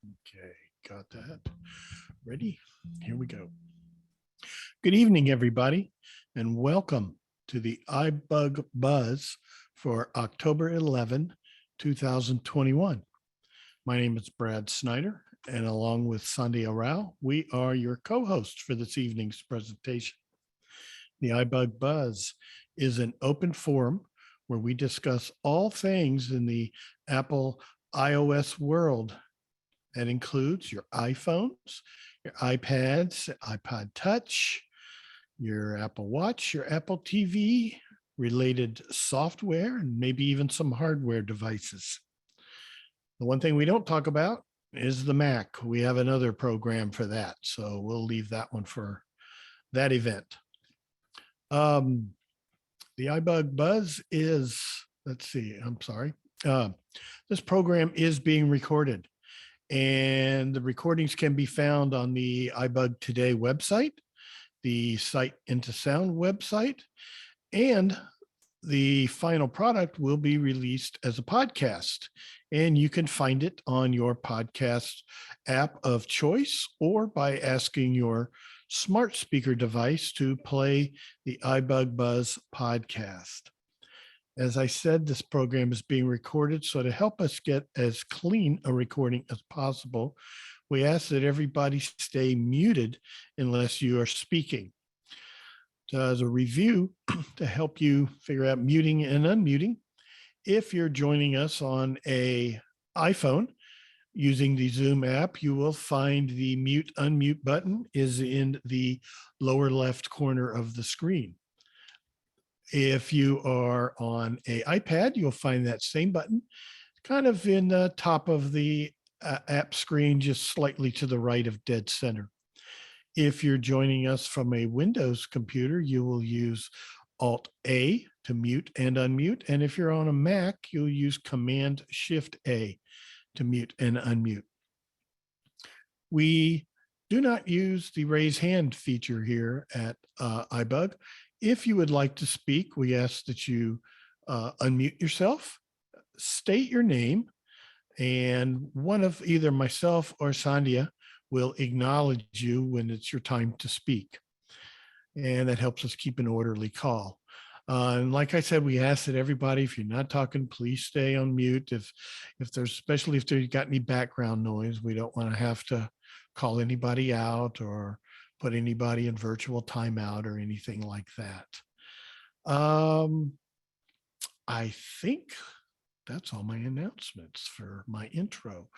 Okay, got that. Ready? Here we go. Good evening, everybody, and welcome to the Ibug Buzz for October 11, 2021. My name is Brad Snyder, and along with Sandhya Rao, we are your co-hosts for this evening's presentation. The Ibug Buzz is an open forum where we discuss all things in the Apple iOS world. That includes your iPhones, your iPads, iPod Touch, your Apple Watch, your Apple TV, related software, and maybe even some hardware devices. The one thing we don't talk about is the Mac. We have another program for that, so we'll leave that one for that event. The iBug Buzz is, this program is being recorded, and the recordings can be found on the iBug Today website, the Sight into Sound website, and the final product will be released as a podcast. And you can find it on your podcast app of choice or by asking your smart speaker device to play the iBug Buzz podcast. As I said, this program is being recorded, so to help us get as clean a recording as possible, we ask that everybody stay muted unless you are speaking. So as a review, to help you figure out muting and unmuting, if you're joining us on an iPhone using the Zoom app, you will find the mute unmute button is in the lower left corner of the screen. If you are on an iPad, you'll find that same button kind of in the top of the app screen, just slightly to the right of dead center. If you're joining us from a Windows computer, you will use Alt-A to mute and unmute. And if you're on a Mac, you'll use Command-Shift-A to mute and unmute. We do not use the raise hand feature here at iBug. If you would like to speak, we ask that you unmute yourself, state your name, and one of either myself or Sandhya will acknowledge you when it's your time to speak. And that helps us keep an orderly call. And like I said, we ask that everybody, if you're not talking, please stay on mute. If there's, especially if there's got any background noise, we don't want to have to call anybody out or put anybody in virtual timeout or anything like that. I think that's all my announcements for my intro.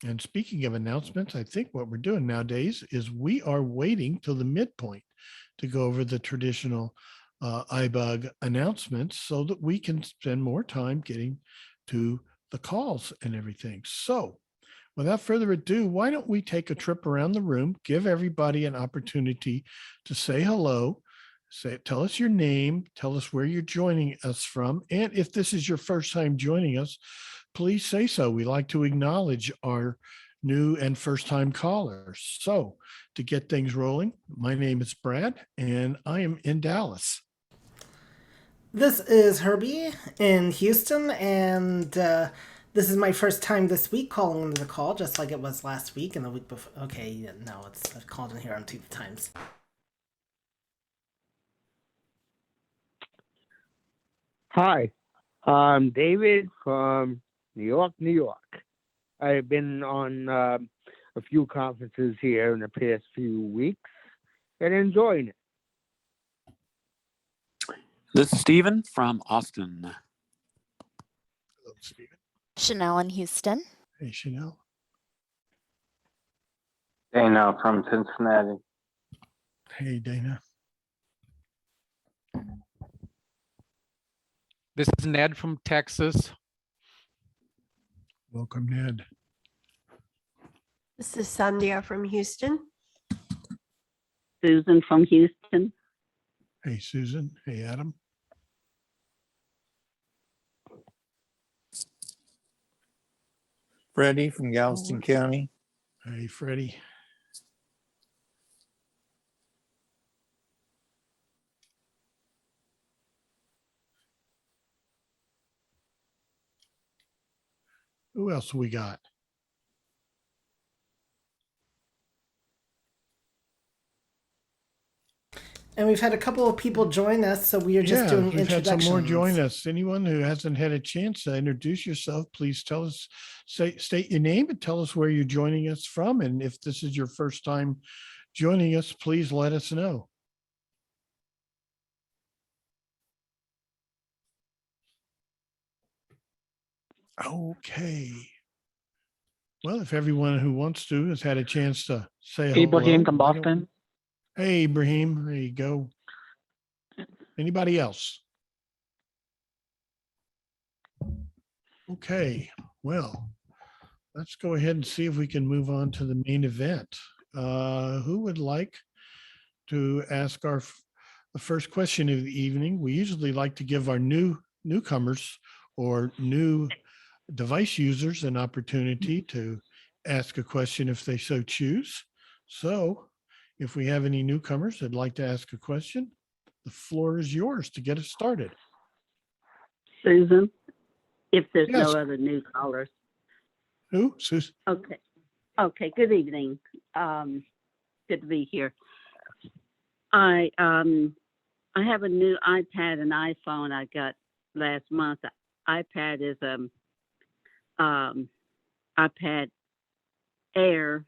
And speaking of announcements, I think what we're doing nowadays is we are waiting till the midpoint to go over the traditional iBug announcements so that we can spend more time getting to the calls and everything. So without further ado, why don't we take a trip around the room, give everybody an opportunity to say hello, tell us your name, tell us where you're joining us from, and if this is your first time joining us, please say so. We like to acknowledge our new and first-time callers. So to get things rolling, my name is Brad, and I am in Dallas. This is Herbie in Houston, and this is my first time this week calling into the call, just like it was last week and the week before. Okay, no, I've called in here on 2 times. Hi, I'm David from New York, New York. I've been on a few conferences here in the past few weeks and enjoying it. This is Stephen from Austin. Hello, Stephen. Chanel in Houston. Hey, Chanel. Dana from Cincinnati. Hey, Dana. This is Ned from Texas. Welcome, Ned. This is Sandhya from Houston. Susan from Houston. Hey, Susan. Hey, Adam. Freddie from Galveston County. Hey, Freddie. Who else we got? And we've had a couple of people join us, so we are just doing we've had some introductions. more join us. Anyone who hasn't had a chance to introduce yourself, please tell us, state your name and tell us where you're joining us from. And if this is your first time joining us, please let us know. Okay. Well, if everyone who wants to has had a chance to say hello. Ibrahim from why don't- Boston. Hey, Ibrahim, there you go. Anybody else? Okay, well, let's go ahead and see if we can move on to the main event. Who would like to ask the first question of the evening? We usually like to give our newcomers or new device users an opportunity to ask a question if they so choose. So if we have any newcomers that'd like to ask a question, the floor is yours to get us started. Susan, if there's Yes. no other new callers. Who? Susan? Okay. Okay. Good evening. Good to be here. I have a new iPad and iPhone I got last month. The iPad is iPad Air,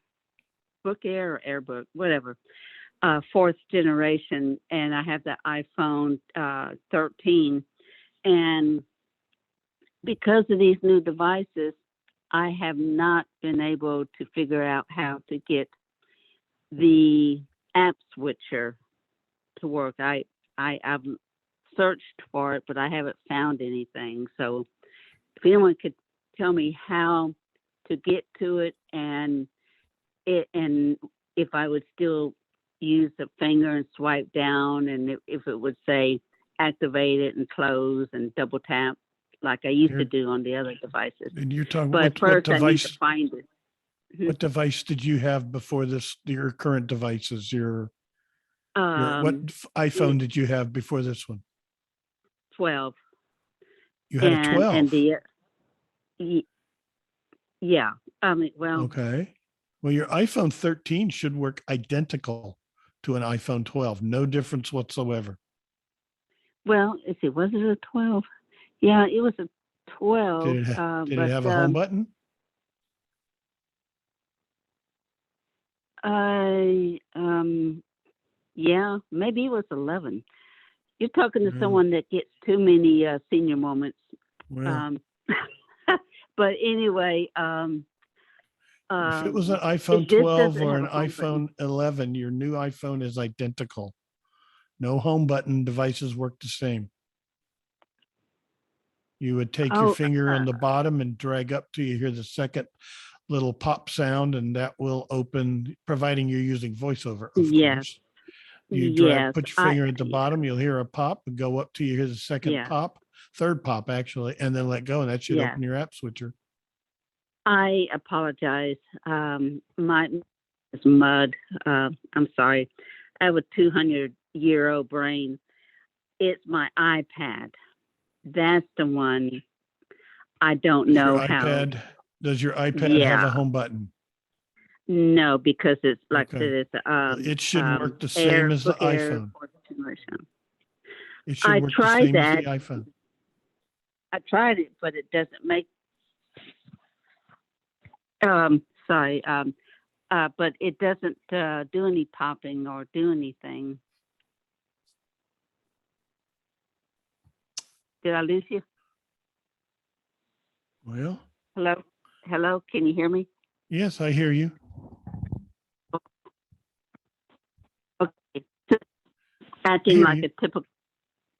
Book Air or AirBook, whatever. Fourth generation, and I have the iPhone 13. And because of these new devices, I have not been able to figure out how to get the app switcher to work. I've searched for it, but I haven't found anything. So if anyone could tell me how to get to it, and if I would still use the finger and swipe down, and if it would say activate it and close and double tap like I used to do on the other devices. And you're talking But what first I need device? to find it. What device did you have before this? Your current devices, what iPhone did you have before this one? 12. You had a 12. And yeah. I mean, well, Okay. Well, your iPhone 13 should work identical to an iPhone 12. No difference whatsoever. well, let's see, was it a 12? Yeah, it was a 12. Did it have a home button? Yeah, maybe it was 11. You're talking to Yeah. someone that gets too many senior moments. Well, But anyway, if it was an it iPhone just 12 doesn't or have an a home button. iPhone 11, your new iPhone is identical. No home button, devices work the same. You would take your Oh, finger on the bottom and drag up till you hear the second little pop sound, and that will open, providing you're using VoiceOver, of Yes. course. You Yes, put your finger at the bottom, you'll hear a pop, and go up till you hear the second Yeah. pop, third pop actually, and then let go, and that should Yeah. open your app switcher. I apologize. My it's mud. I'm sorry. I have a 200-year-old brain. It's my iPad. That's the one. I don't know how. Does your iPad have a Yeah. home button? No, because it's like Okay. that. It should work the same as the iPhone. It should I work the tried same as the that. iPhone. I tried it, but it doesn't make. Sorry. But it doesn't do any popping or do anything. Did I lose you? Well, Hello? Hello? Can you hear me? yes, I hear you. Okay. Acting hear like you. a typical.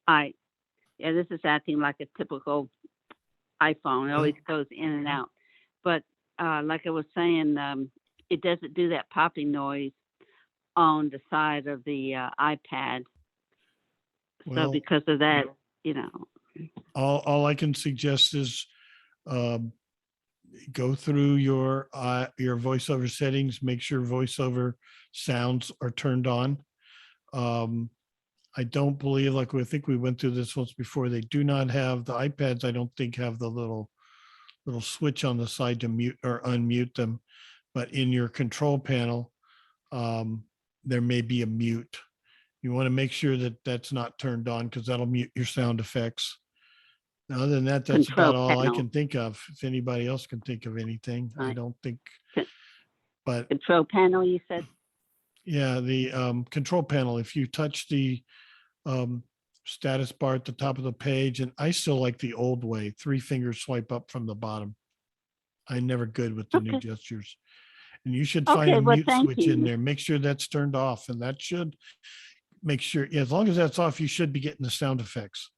Yeah, this is acting like a typical iPhone. It always goes in and out. But like I was saying, it doesn't do that popping noise on the side of the iPad. So Well, because of that, you know. all I can suggest is go through your VoiceOver settings, make sure VoiceOver sounds are turned on. I don't believe, like I think we went through this once before, they do not have the iPads. I don't think have the little switch on the side to mute or unmute them, but in your control panel, there may be a mute, You want to make sure that that's not turned on because that'll mute your sound effects. Other than that, that's Control about all I panel. can think of. If anybody else can think of anything, I Right. don't think. Con- But Control panel, you said? yeah, the control panel, if you touch the status bar at the top of the page, and I still like the old way, 3-finger swipe up from the bottom. I'm never good with the new Okay. gestures. And you should find Okay, a well, mute thank switch in you. there. Make sure that's turned off, and that should make sure, yeah, as long as that's off, you should be getting the sound effects.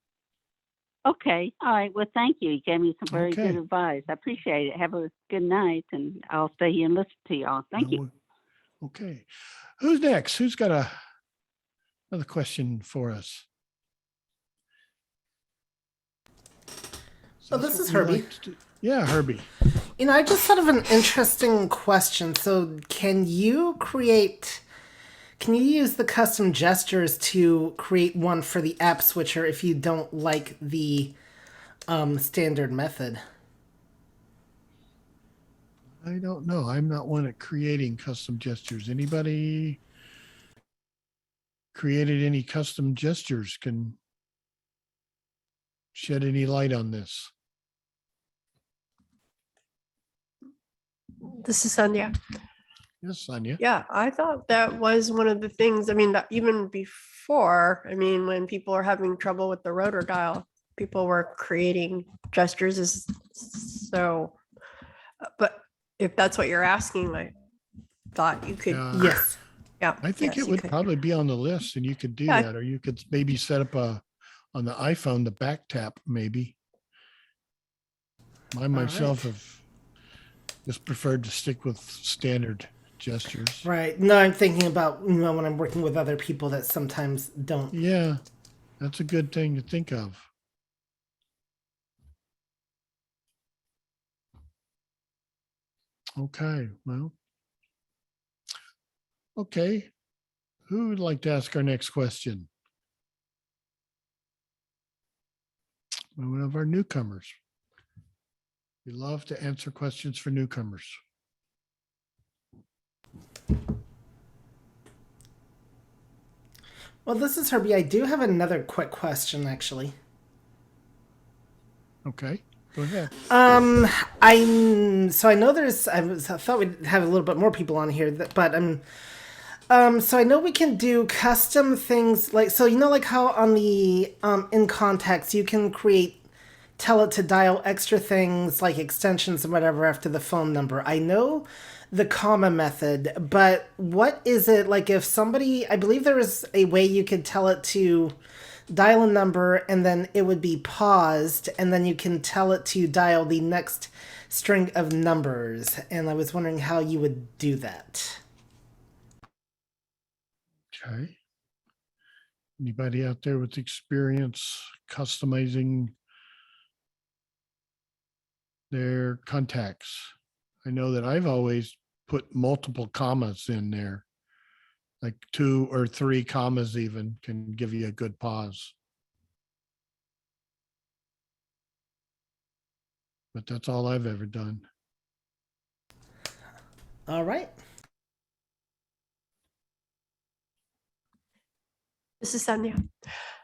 Okay, all right. Well, thank you. You gave me some very good Okay. advice. I appreciate it. Have a good night, and I'll stay here and listen to y'all. Thank you. Okay. Who's next? Who's got another question for us? Oh, That's this is what we Herbie. like to do. Yeah, Herbie. You know, I just thought of an interesting question. So, can you use the custom gestures to create one for the app switcher if you don't like the standard method? I don't know. I'm not one at creating custom gestures. Anybody created any custom gestures can shed any light on this? This is Sandhya. Yes, Sandhya. Yeah, I thought that was one of the things. I mean, that even before, I mean, when people are having trouble with the rotor dial, people were creating gestures as so. But if that's what you're asking, I thought you could. Yeah. Yes. Yeah, I think yes, it you would could. probably be on the list and you could do Yeah. that, or you could maybe set up on the iPhone, the back tap, maybe. I myself right. have just preferred to stick with standard gestures. Right. No, I'm thinking about, when I'm working with other people that sometimes don't. Yeah, that's a good thing to think of. Okay, well. Okay, who would like to ask our next question? One of our newcomers. We love to answer questions for newcomers. Well, this is Herbie. I do have another quick question, actually. Okay, go ahead. I know I thought we'd have a little bit more people on here, but so I know we can do custom things like, so like how on the in contacts you can tell it to dial extra things like extensions and whatever after the phone number. I know the comma method, but what is it like if somebody, I believe there is a way you could tell it to dial a number and then it would be paused and then you can tell it to dial the next string of numbers, and I was wondering how you would do that. Okay. Anybody out there with experience customizing their contacts? I know that I've always put multiple commas in there, like 2 or 3 commas even can give you a good pause. But that's all I've ever done. All right. This is Sandhya.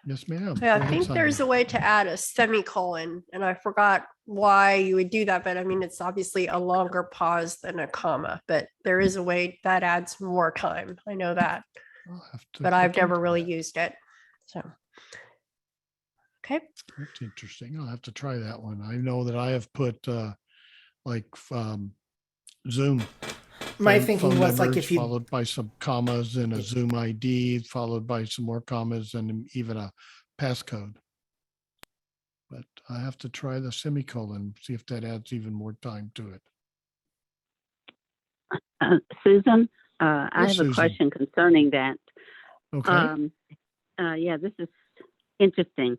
Yes, ma'am. Yeah, Go I ahead, think there's Sandhya. a way to add a semicolon, and I forgot why you would do that, but I mean, it's obviously a longer pause than a comma, but there is a way that adds more time. I know that, I'll have to but I've look never into really that. used it. So, okay. That's interesting. I'll have to try that one. I know that I have put Zoom. My phone thinking was like numbers if you followed by some commas and a Zoom ID, followed by some more commas and even a passcode. But I have to try the semicolon, see if that adds even more time to it. Susan, I Yes, have Susan. a question concerning that. Okay. Yeah, this is interesting.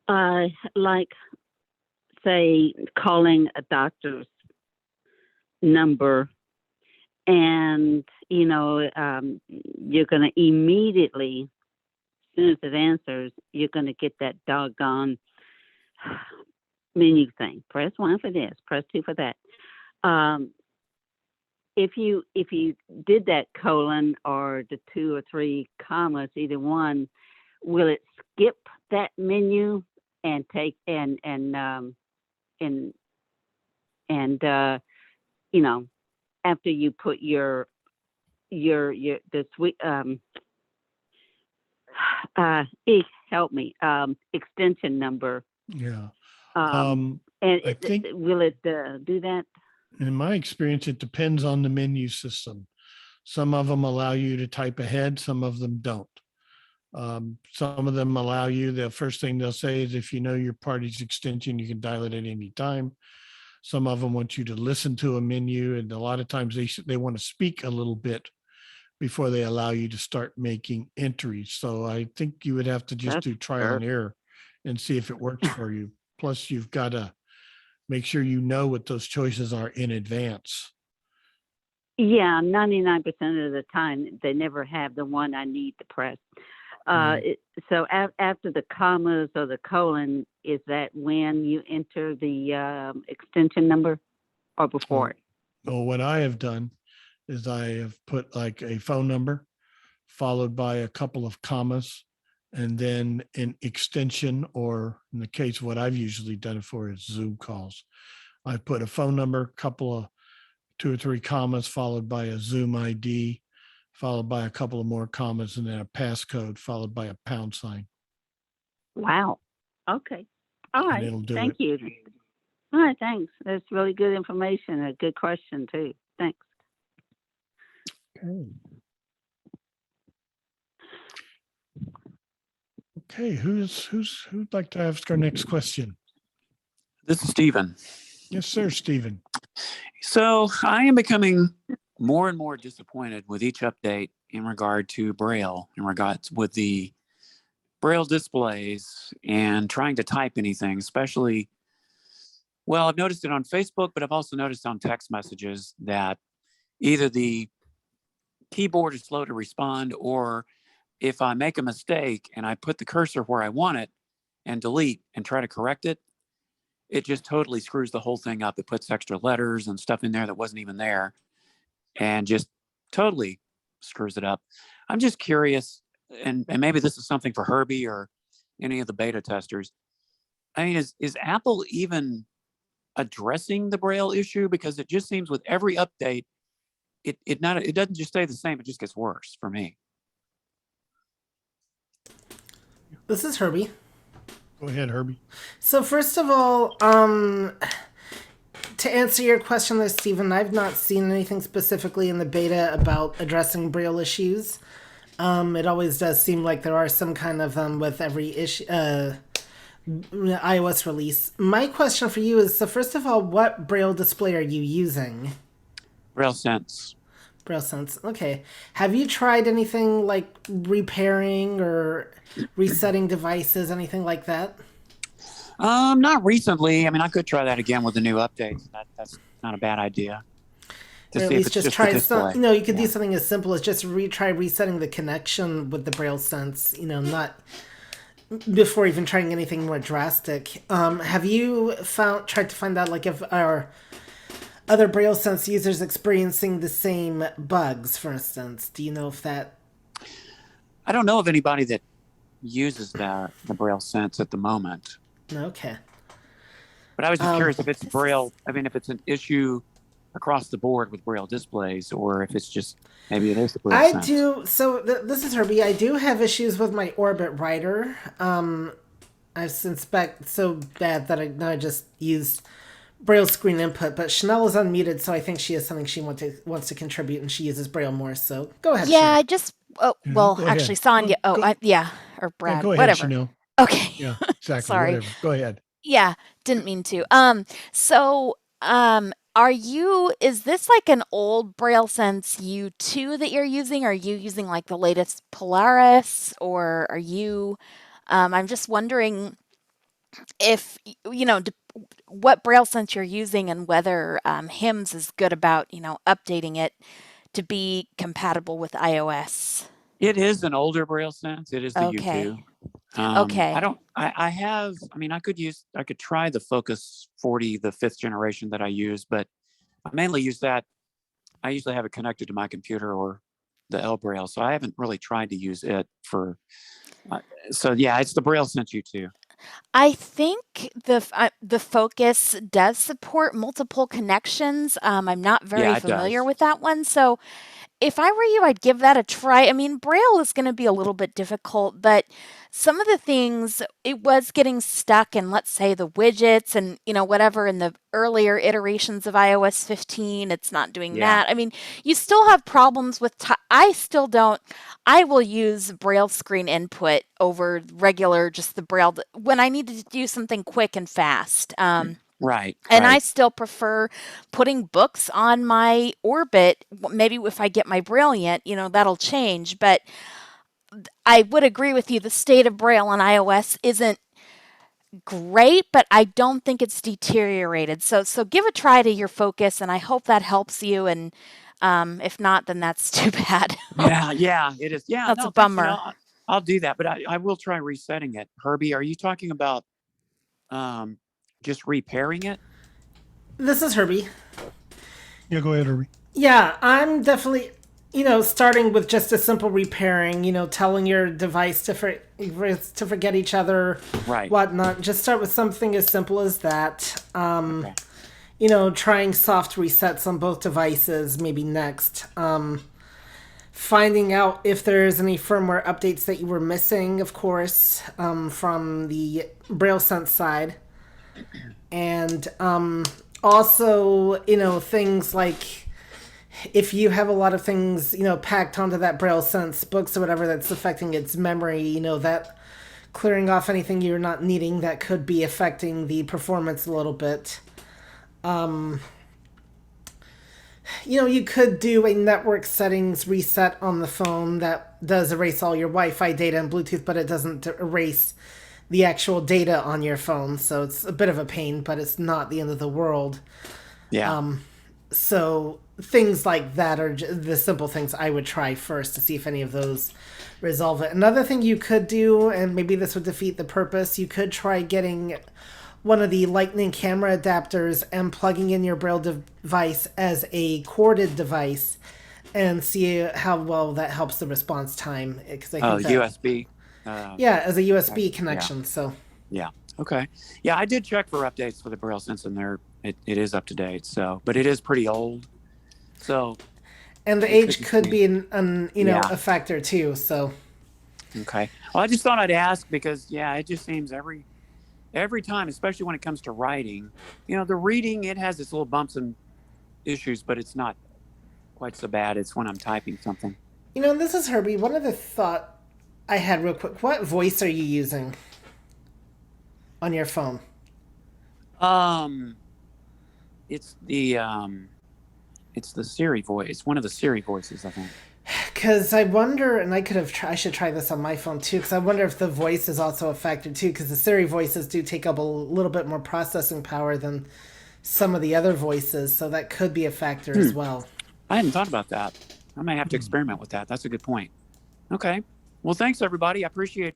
Like, say, calling a doctor's number, and you're going to immediately, as soon as it answers, you're going to get that doggone menu thing. Press 1 for this, press 2 for that. if you did that colon or the 2 or 3 commas, either one, will it skip that menu and take and you know, after you put your the sweet help me, extension number, Yeah. and I think will it do that? in my experience, it depends on the menu system. Some of them allow you to type ahead, some of them don't. Some of them allow you, the first thing they'll say is if you know your party's extension, you can dial it at any time. Some of them want you to listen to a menu, and a lot of times they want to speak a little bit before they allow you to start making entries. So I think you would have to just That's do trial and error and see if it works for you. Plus, you've got to make sure you know what those choices are in advance. Yeah, 99% of the time they never have the one I need to press. So after the commas or the colon, is that when you enter the extension number or before it? Well, what I have done is I have put like a phone number followed by a couple of commas and then an extension, or in the case, what I've usually done it for is Zoom calls. I put a phone number, couple of 2 or 3 commas followed by a Zoom ID, followed by a couple of more commas, and then a passcode followed by a pound sign. Wow. Okay. All And right. it'll do Thank it. you. All right. Thanks. That's really good information. A good question too. Thanks. Okay, who'd like to ask our next question? This is Stephen. Yes, sir, Stephen. So I am becoming more and more disappointed with each update in regard to Braille, in regards with the Braille displays and trying to type anything, especially, well, I've noticed it on Facebook, but I've also noticed on text messages that either the keyboard is slow to respond, or if I make a mistake and I put the cursor where I want it and delete and try to correct it, it just totally screws the whole thing up. It puts extra letters and stuff in there that wasn't even there and just totally screws it up. I'm just curious, and maybe this is something for Herbie or any of the beta testers. I mean, is Apple even addressing the Braille issue? Because it just seems with every update, it doesn't just stay the same, it just gets worse for me. This is Herbie. Go ahead, Herbie. So first of all, to answer your question there, Stephen, I've not seen anything specifically in the beta about addressing Braille issues. It always does seem like there are some kind of with every issue, iOS release. My question for you is, so first of all, what Braille display are you using? Braille Sense. Braille Sense. Okay. Have you tried anything like repairing or resetting devices, anything like that? Not recently. I mean, I could try that again with the new updates. That's not a bad idea. Or at least just try some. You could do something as simple as just try resetting the connection with the Braille Sense. Not before even trying anything more drastic. Have you tried to find out like if our other Braille Sense users experiencing the same bugs, for instance? Do you know if that? I don't know of anybody that uses the Braille Sense at the moment. Okay. But I was just curious if it's Braille. I mean, if it's an issue across the board with Braille displays, or if it's just maybe it is the Braille Sense. I do. So this is Herbie. I do have issues with my Orbit writer. I've since so bad that I just used Braille screen input, but Chanel is unmuted, so I think she has something she wants to contribute, and she uses Braille more. So go ahead. Yeah, Chanel. I just. Oh, well, actually, Sandhya. Or Brad. Go ahead, whatever. Chanel. Okay. Yeah, exactly. Sorry. Whatever. Go ahead. Yeah, didn't mean to. Is this like an old Braille Sense U2 that you're using? Are you using like the latest Polaris, or are you? I'm just wondering if what Braille Sense you're using and whether HIMS is good about updating it to be compatible with iOS. It is an older Braille Sense. It is the U2. Okay. I could try the Focus 40, the 5th generation that I use, but I mainly use that I usually have it connected to my computer or the L Braille, so I haven't really tried to use it for. So yeah, it's the Braille Sense U2. I think the Focus does support multiple connections. I'm not very Yeah, it familiar does. with that one, so if I were you, I'd give that a try. I mean, Braille is going to be a little bit difficult, but some of the things it was getting stuck in, let's say, the widgets and, whatever in the earlier iterations of iOS 15, it's not doing Yeah. that. I mean, you still have problems with I still don't. I will use Braille screen input over regular, just the Braille when I need to do something quick and fast. Right. And I right. still prefer putting books on my Orbit. Maybe if I get my Brilliant, that'll change. But I would agree with you. The state of Braille on iOS isn't great, but I don't think it's deteriorated. So give a try to your Focus, and I hope that helps you. And if not, then that's too bad. Yeah, it is. Yeah, That's no, a thanks, bummer. I'll do that, but I will try resetting it. Herbie, are you talking about just repairing it? This is Herbie. Yeah, go ahead, Herbie. Yeah, I'm definitely, starting with just a simple repairing, telling your device to forget each other, Right. whatnot. Just start with something as simple as that. Okay. Trying soft resets on both devices, maybe next. Finding out if there's any firmware updates that you were missing, of course, from the Braille Sense side. And also, things like if you have a lot of things, packed onto that Braille Sense, books or whatever, that's affecting its memory, that clearing off anything you're not needing that could be affecting the performance a little bit. You could do a network settings reset on the phone that does erase all your Wi-Fi data and Bluetooth, but it doesn't erase the actual data on your phone. So it's a bit of a pain, but it's not the end of the world. Yeah. So things like that are the simple things I would try first to see if any of those resolve it. Another thing you could do, and maybe this would defeat the purpose, you could try getting one of the lightning camera adapters and plugging in your Braille device as a corded device and see how well that helps the response time. Because I think USB. as a USB connection. Yeah. So Yeah. Okay. Yeah, I did check for updates for the Braille Sense, and it is up to date. So, but it is pretty old. So. And the age could be a factor too. So. Okay. Well, I just thought I'd ask because it just seems every time, especially when it comes to writing, the reading, it has its little bumps and issues, but it's not quite so bad. It's when I'm typing something. This is Herbie. One other thought I had real quick. What voice are you using on your phone? It's the Siri voice, one of the Siri voices, I think. Because I wonder, and I should try this on my phone too, because I wonder if the voice is also a factor too, because the Siri voices do take up a little bit more processing power than some of the other voices, so that could be a factor as well. I hadn't thought about that. I might have to experiment with that. That's a good point. Okay. Well, thanks everybody. I appreciate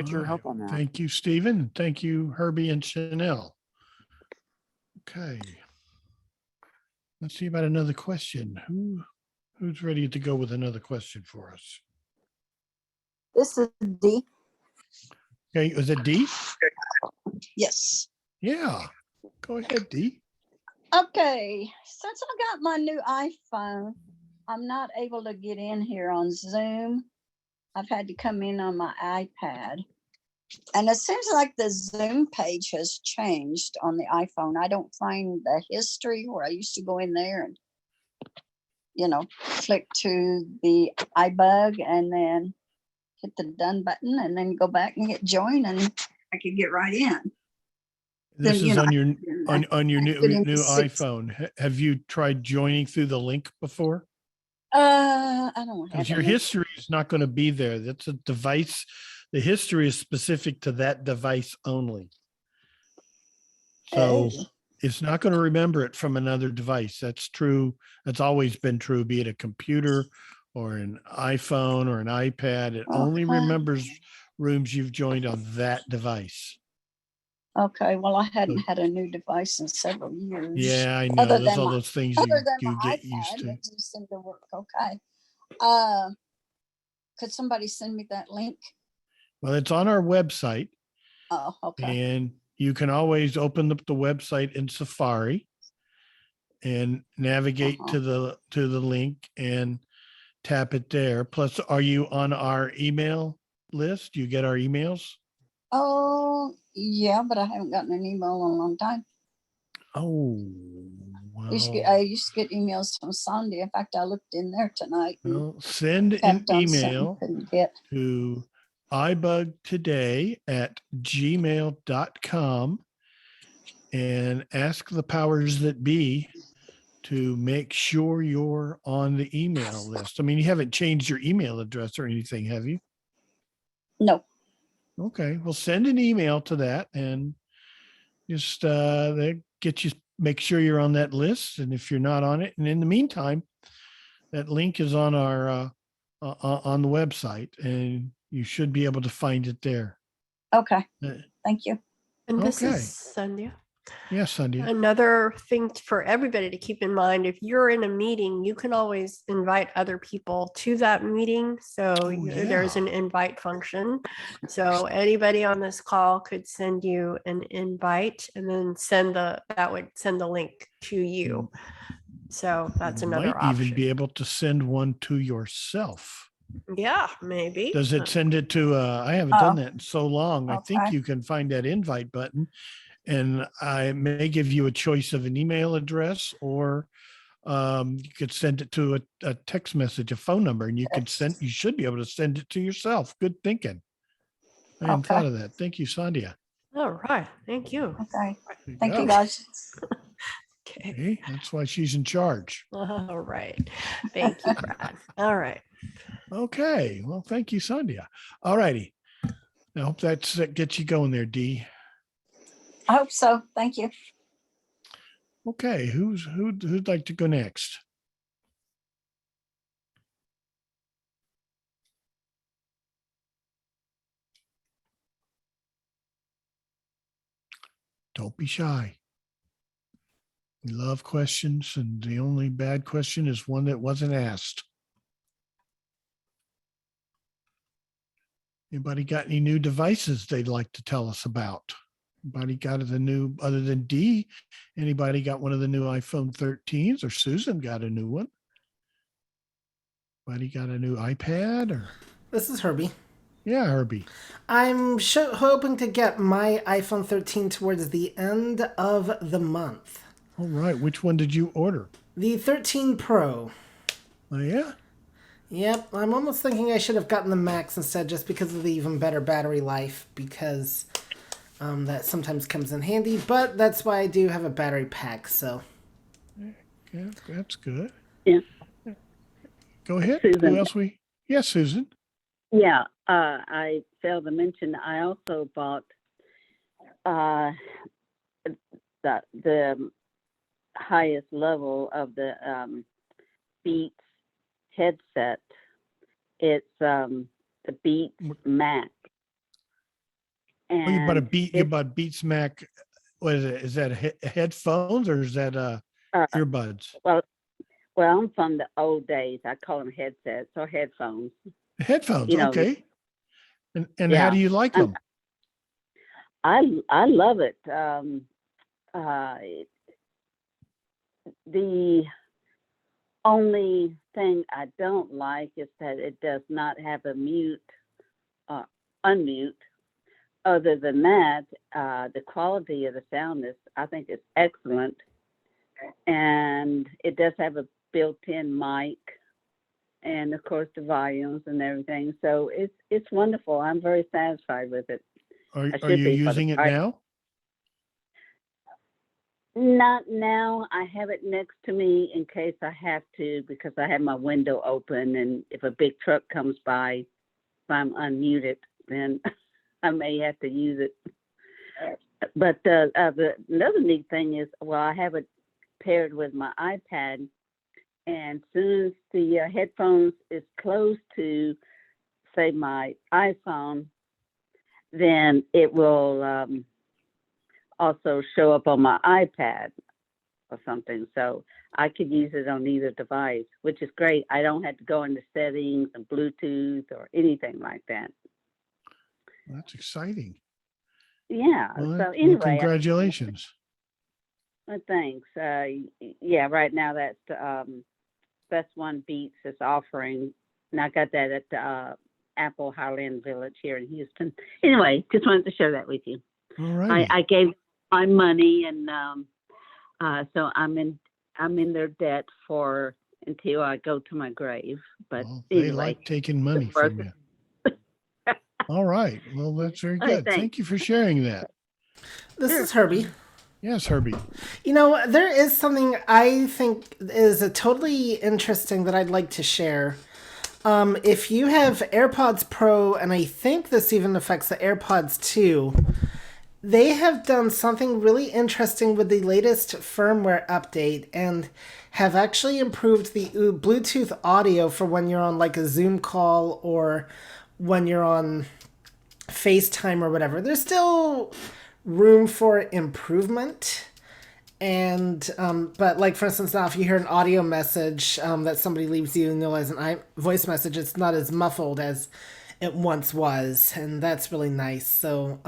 your help on that. Thank you, Stephen. Thank you, Herbie and Chanel. Okay. Let's see about another question. Who's ready to go with another question for us? This is Dee. Okay, is it Dee? Yes. Yeah. Go ahead, Dee. Okay. Since I got my new iPhone, I'm not able to get in here on Zoom. I've had to come in on my iPad. And it seems like the Zoom page has changed on the iPhone. I don't find the history where I used to go in there and flick to the iBug and then hit the done button and then go back and hit join and I could get right in. This is on your new Six. iPhone. Have you tried joining through the link before? I don't have Because your history is not going to be there. That's a device. The history is specific to that device only. So it's not going to remember it from another device. That's true. That's always been true, be it a computer or an iPhone or an iPad. It only remembers rooms you've joined on that device. Okay, well, I So- hadn't had a new device in several years. Yeah, I know. Other There's than all my- those things Other you, than you my get used iPad, to. that just seemed to work okay. Could somebody send me that link? Well, it's on our website, Oh, okay. and you can always open up the website in Safari and navigate Uh-huh. to the link and tap it there. Plus, are you on our email list? You get our emails? Oh, yeah, but I haven't gotten an email in a long time. Oh, I used well, to get emails from Sandhya. In fact, I looked in there tonight and well, send an tapped on something, email couldn't get. to ibugtoday@gmail.com and ask the powers that be to make sure you're on the email list. I mean, you haven't changed your email address or anything, have you? No. Okay, well, send an email to that and just that get you, make sure you're on that list. And if you're not on it, and in the meantime, that link is on our on the website, and you should be able to find it there. Okay. Uh, Thank you. And this Okay. is Sandhya. Yes, Sandhya. Another thing for everybody to keep in mind, if you're in a meeting, you can always invite other people to that meeting. So there's yeah. an invite function. So anybody on this call could send you an invite and then that would send the link to you. So that's You another might even option. be able to send one to yourself. Yeah, maybe. Does it send it to, I haven't done that in so long. I think okay. you can find that invite button, and I may give you a choice of an email address, or you could send it to a text message, a phone number, and you should be able to send it to yourself. Good thinking. I hadn't thought of that. Thank you, Sandhya. All right. Thank you. Okay. There Thank you, go. guys. Okay. See, that's why she's in charge. All right. Thank you, Brad. All right. Okay. Well, thank you, Sandhya. All righty. I hope that gets you going there, Dee. I hope so. Thank you. Okay. Who'd like to go next? Don't be shy. We love questions, and the only bad question is one that wasn't asked. Anybody got any new devices they'd like to tell us about? Anybody got the new, other than Dee, anybody got one of the new iPhone 13s, or Susan got a new one? Anybody got a new iPad? Or This is Herbie. yeah, Herbie. I'm hoping to get my iPhone 13 towards the end of the month. All right. Which one did you order? The 13 Pro. Oh, yeah. Yep, I'm almost thinking I should have gotten the Max instead, just because of the even better battery life, because that sometimes comes in handy, but that's why I do have a battery pack, so. Yeah, that's good. Yeah. Go ahead. Susan. Who else Yes, Susan. Yeah, I failed to mention, I also bought the highest level of the Beats headset. It's the Beats Mac. Oh, you bought And you bought Beats Mac. What is it? Is that headphones, or is that earbuds? Well, I'm from the old days. I call them headsets or headphones. Headphones, You know, okay. And how yeah. do you like them? I love it. The only thing I don't like is that it does not have a mute, unmute. Other than that, the quality of the sound I think is excellent. And it does have a built-in mic, and of course the volumes and everything. So it's wonderful. I'm very satisfied with it. Are you using it now? Not now. I have it next to me in case I have to, because I have my window open, and if a big truck comes by, if I'm unmuted, then I may have to use it. But another neat thing is, well, I have it paired with my iPad, and as soon as the headphones is close to, say, my iPhone, then it will also show up on my iPad or something. So I could use it on either device, which is great. I don't have to go into settings and Bluetooth or anything like that. That's exciting. Yeah. Well, So well, anyway, congratulations. thanks. Yeah, right now that's best one Beats is offering, and I got that at the Apple Highland Village here in Houston. Anyway, just wanted to share that with you. All right. I gave my money, and so I'm in their debt for until I go to my grave. But Well, anyway, they like taking money it's worth from you. All right. Well, that's very All right, good. thanks. Thank you for sharing that. This is Herbie. Yes, Herbie. You know, there is something I think is a totally interesting that I'd like to share. If you have AirPods Pro, and I think this even affects the AirPods 2, they have done something really interesting with the latest firmware update and have actually improved the Bluetooth audio for when you're on like a Zoom call or when you're on FaceTime or whatever. There's still room for improvement. And but like for instance, now if you hear an audio message that somebody leaves you, and as an voice message, it's not as muffled as it once was, and that's really nice. So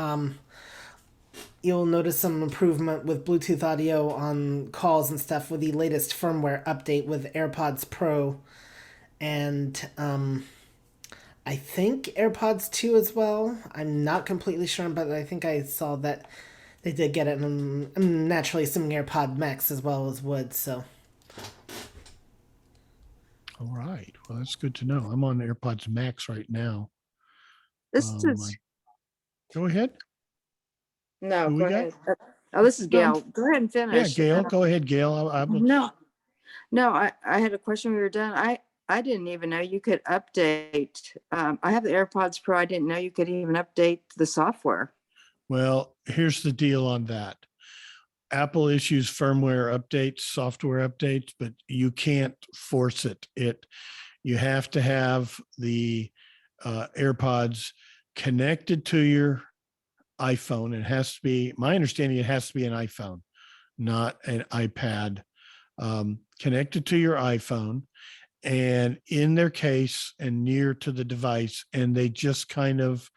you'll notice some improvement with Bluetooth audio on calls and stuff with the latest firmware update with AirPods Pro, and I think AirPods 2 as well. I'm not completely sure, but I think I saw that they did get it, and I'm naturally assuming AirPod Max as well as would, so. All right. Well, that's good to know. I'm on AirPods Max right now. This is Go ahead. no. Who Go we got? ahead. Oh, this is No. Gail. Go ahead and Yeah, finish. Gail. Go ahead, Gail. No. I had a question when we were done. I didn't even know you could update. I have the AirPods Pro. I didn't know you could even update the software. Well, here's the deal on that. Apple issues firmware updates, software updates, but you can't force it. You have to have the AirPods connected to your iPhone. It has to be, my understanding, it has to be an iPhone, not an iPad. Connected to your iPhone and in their case and near to the device, and they just kind of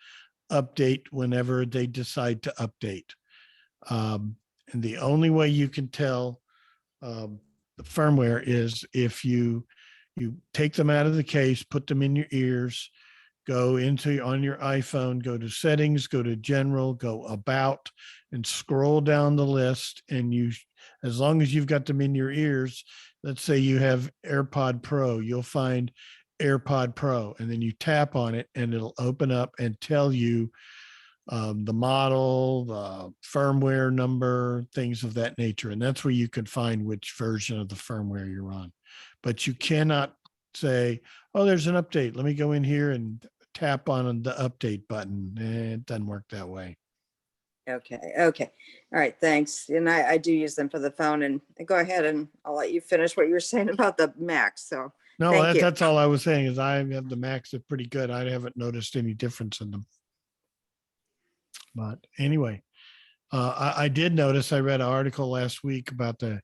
update whenever they decide to update. And the only way you can tell the firmware is if you take them out of the case, put them in your ears, go into on your iPhone, go to settings, go to general, go about, and scroll down the list. And as long as you've got them in your ears, let's say you have AirPod Pro, you'll find AirPod Pro, and then you tap on it and it'll open up and tell you the model, the firmware number, things of that nature. And that's where you can find which version of the firmware you're on. But you cannot say, oh, there's an update. Let me go in here and tap on the update button. It doesn't work that way. Okay. All right. Thanks. And I do use them for the phone. And go ahead, and I'll let you finish what you were saying about the Mac. So No, thank you. that's all I was saying is I have the Macs are pretty good. I haven't noticed any difference in them. But anyway, I did notice, I read an article last week about the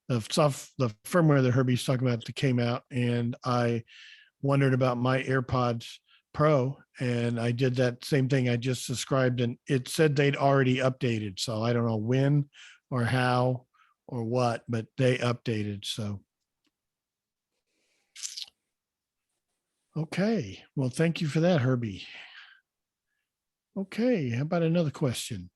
firmware that Herbie's talking about that came out, and I wondered about my AirPods Pro, and I did that same thing I just described, and it said they'd already updated. So I don't know when or how or what, but they updated. So. Okay. Well, thank you for that, Herbie. Okay. How about another question?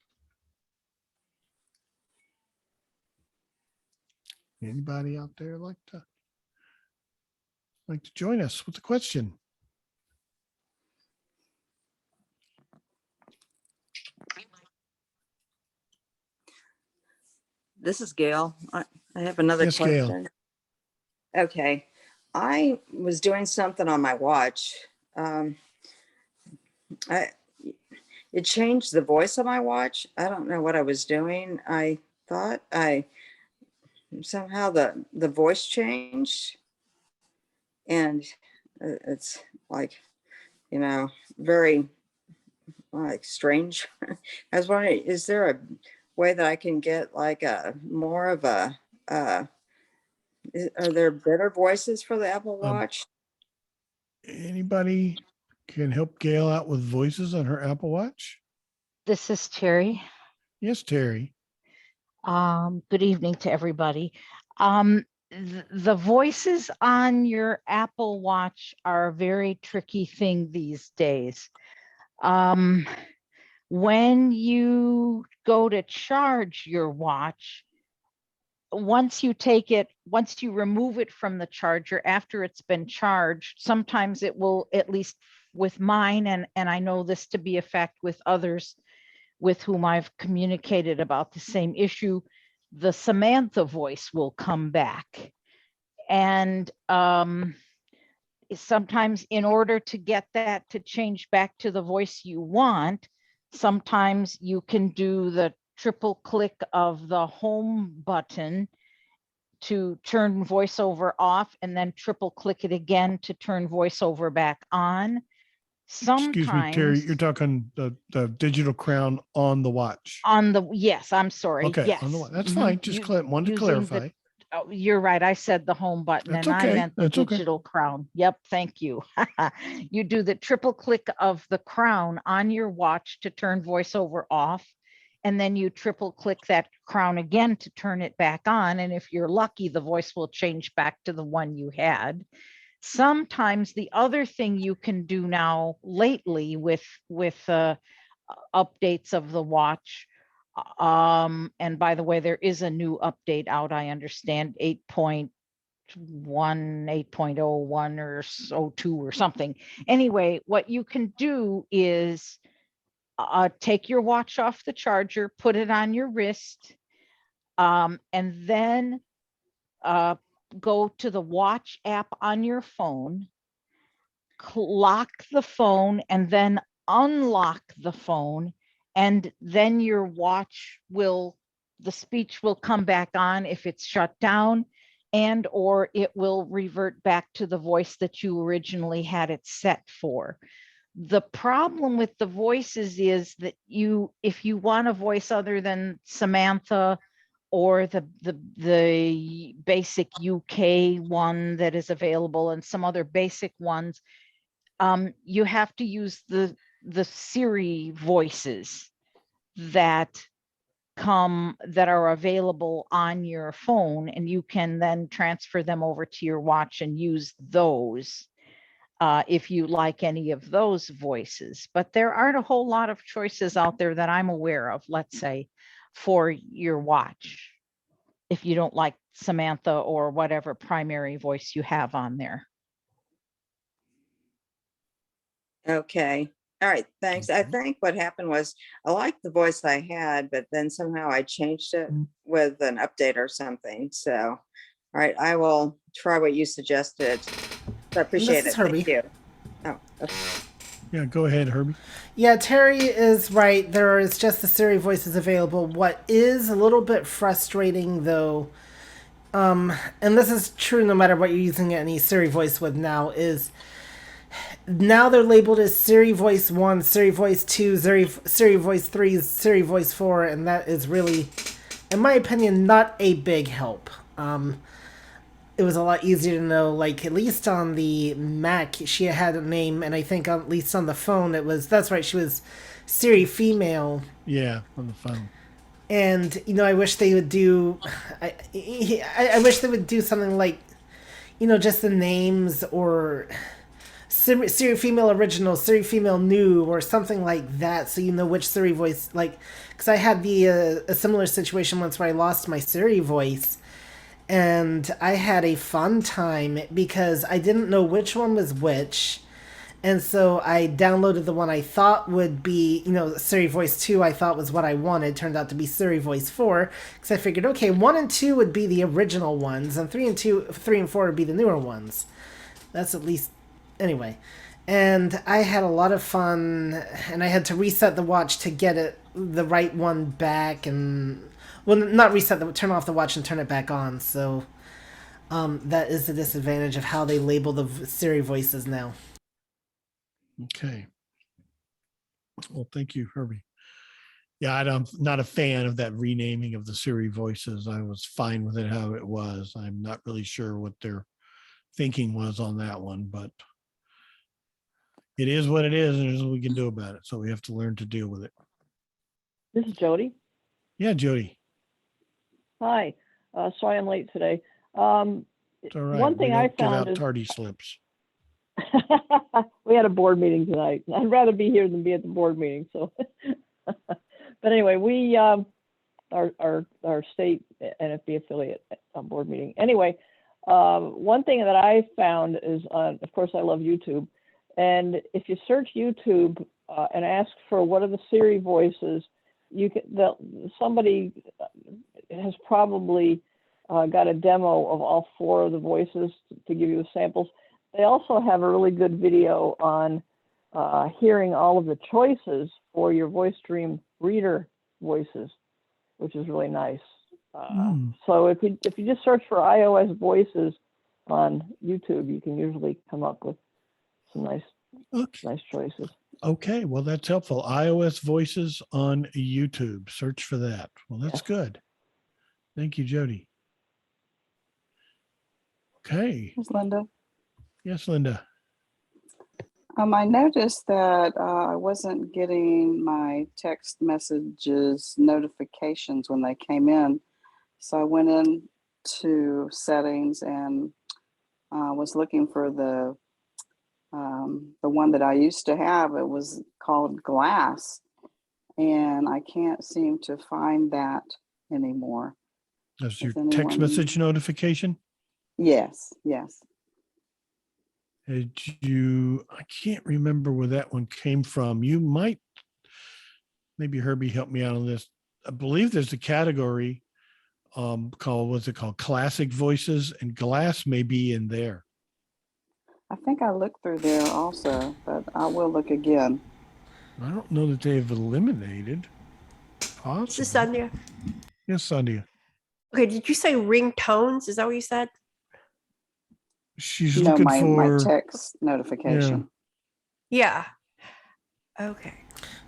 Anybody out there like to join us with a question? This is Gail. I have another Yes, Gail. question. Okay. I was doing something on my watch. It changed the voice of my watch. I don't know what I was doing. I thought somehow the voice changed, and it's like, very like strange. I was wondering, way that I can get like a more of a, are there better voices for the Apple Watch? Anybody can help Gail out with voices on her Apple Watch? This is Terry. Yes, Terry. Good evening to everybody. The voices on your Apple Watch are a very tricky thing these days. When you go to charge your watch, once you remove it from the charger after it's been charged, sometimes it will, at least with mine, and I know this to be a fact with others with whom I've communicated about the same issue, the Samantha voice will come back. And sometimes in order to get that to change back to the voice you want, sometimes you can do the triple click of the home button to turn VoiceOver off, and then triple click it again to turn VoiceOver back on. Sometimes, excuse me, Terry, you're talking the digital crown on the watch. On the, yes, I'm sorry. Okay, Yes. on the watch. That's fine. Just wanted to clarify. Oh, you're right. I said the home button. That's and okay. I meant the That's okay. digital crown. Yep. Thank you. You do the triple click of the crown on your watch to turn VoiceOver off. And then you triple click that crown again to turn it back on. And if you're lucky, the voice will change back to the one you had. Sometimes the other thing you can do now lately with updates of the watch, and by the way, there is a new update out, I understand, 8.1, 8.01 or 02 or something. Anyway, what you can do is take your watch off the charger, put it on your wrist, and then go to the watch app on your phone, lock the phone, and then unlock the phone, and then your watch the speech will come back on if it's shut down, and or it will revert back to the voice that you originally had it set for. The problem with the voices is that if you want a voice other than Samantha or the basic UK one that is available and some other basic ones, you have to use the Siri voices that are available on your phone, and you can then transfer them over to your watch and use those if you like any of those voices. But there aren't a whole lot of choices out there that I'm aware of, let's say, for your watch, if you don't like Samantha or whatever primary voice you have on there. Okay. All right. Thanks. I think what happened was I liked the voice I had, but then somehow I changed it with an update or something. So, all right, I will try what you suggested. I appreciate it. Thank you. Oh, okay. Yeah, go ahead, Herbie. Yeah, Terry is right. There is just the Siri voices available. What is a little bit frustrating, though, and this is true no matter what you're using any Siri voice with now, is now they're labeled as Siri Voice 1, Siri Voice 2, Siri Voice 3, Siri Voice 4, and that is really, in my opinion, not a big help. It was a lot easier to know, like, at least on the Mac, she had a name, and I think at least on the phone, that's right, she was Siri Female. Yeah, on the phone. And, I wish they would do, I wish they would do something like, just the names, or Siri Female Original, Siri Female New, or something like that, so you know which Siri voice, like, because I had a similar situation once where I lost my Siri voice, and I had a fun time because I didn't know which one was which, and so I downloaded the one I thought would be, Siri Voice 2 I thought was what I wanted, turned out to be Siri Voice 4, because I figured, okay, 1 and 2 would be the original ones, and 3 and 4 would be the newer ones. That's at least, anyway. And I had a lot of fun, and I had to reset the watch to get the right one back, and well, not reset, turn off the watch and turn it back on. So that is the disadvantage of how they label the Siri voices now. Okay. Well, thank you, Herbie. Yeah, I'm not a fan of that renaming of the Siri voices. I was fine with it how it was. I'm not really sure what their thinking was on that one, but it is what it is, and there's what we can do about it. So we have to learn to deal with it. This is Jody. Yeah, Jody. Hi. Sorry I'm late today. It's all right. One thing I give found out is tardy slips. we had a board meeting tonight. I'd rather be here than be at the board meeting. So, but anyway, we our state NFB affiliate board meeting. Anyway, one thing that I found is, of course, I love YouTube, and if you search YouTube and ask for what are the Siri voices, you can. Somebody has probably got a demo of all 4 of the voices to give you the samples. They also have a really good video on hearing all of the choices for your voice stream reader voices, which is really nice. So if you just search for iOS voices on YouTube, you can usually come up with some nice choices. Okay, well, that's helpful. iOS voices on YouTube. Search for that. Well, that's good. Thank you, Jody. Okay. This is Linda. Yes, Linda. I noticed that I wasn't getting my text messages notifications when they came in. So I went into settings and was looking for the one that I used to have. It was called Glass, and I can't seem to find that anymore. That's your text message notification? Yes, yes. I can't remember where that one came from. You might, maybe Herbie help me out on this. I believe there's a category called, what's it called? Classic voices, and Glass may be in there. I think I looked through there also, but I will look again. I don't know that they've eliminated. Possibly. This is Sandhya. Yes, Sandhya. Okay, did you say ringtones? Is that what you said? She's looking for my text notification. Yeah. Okay.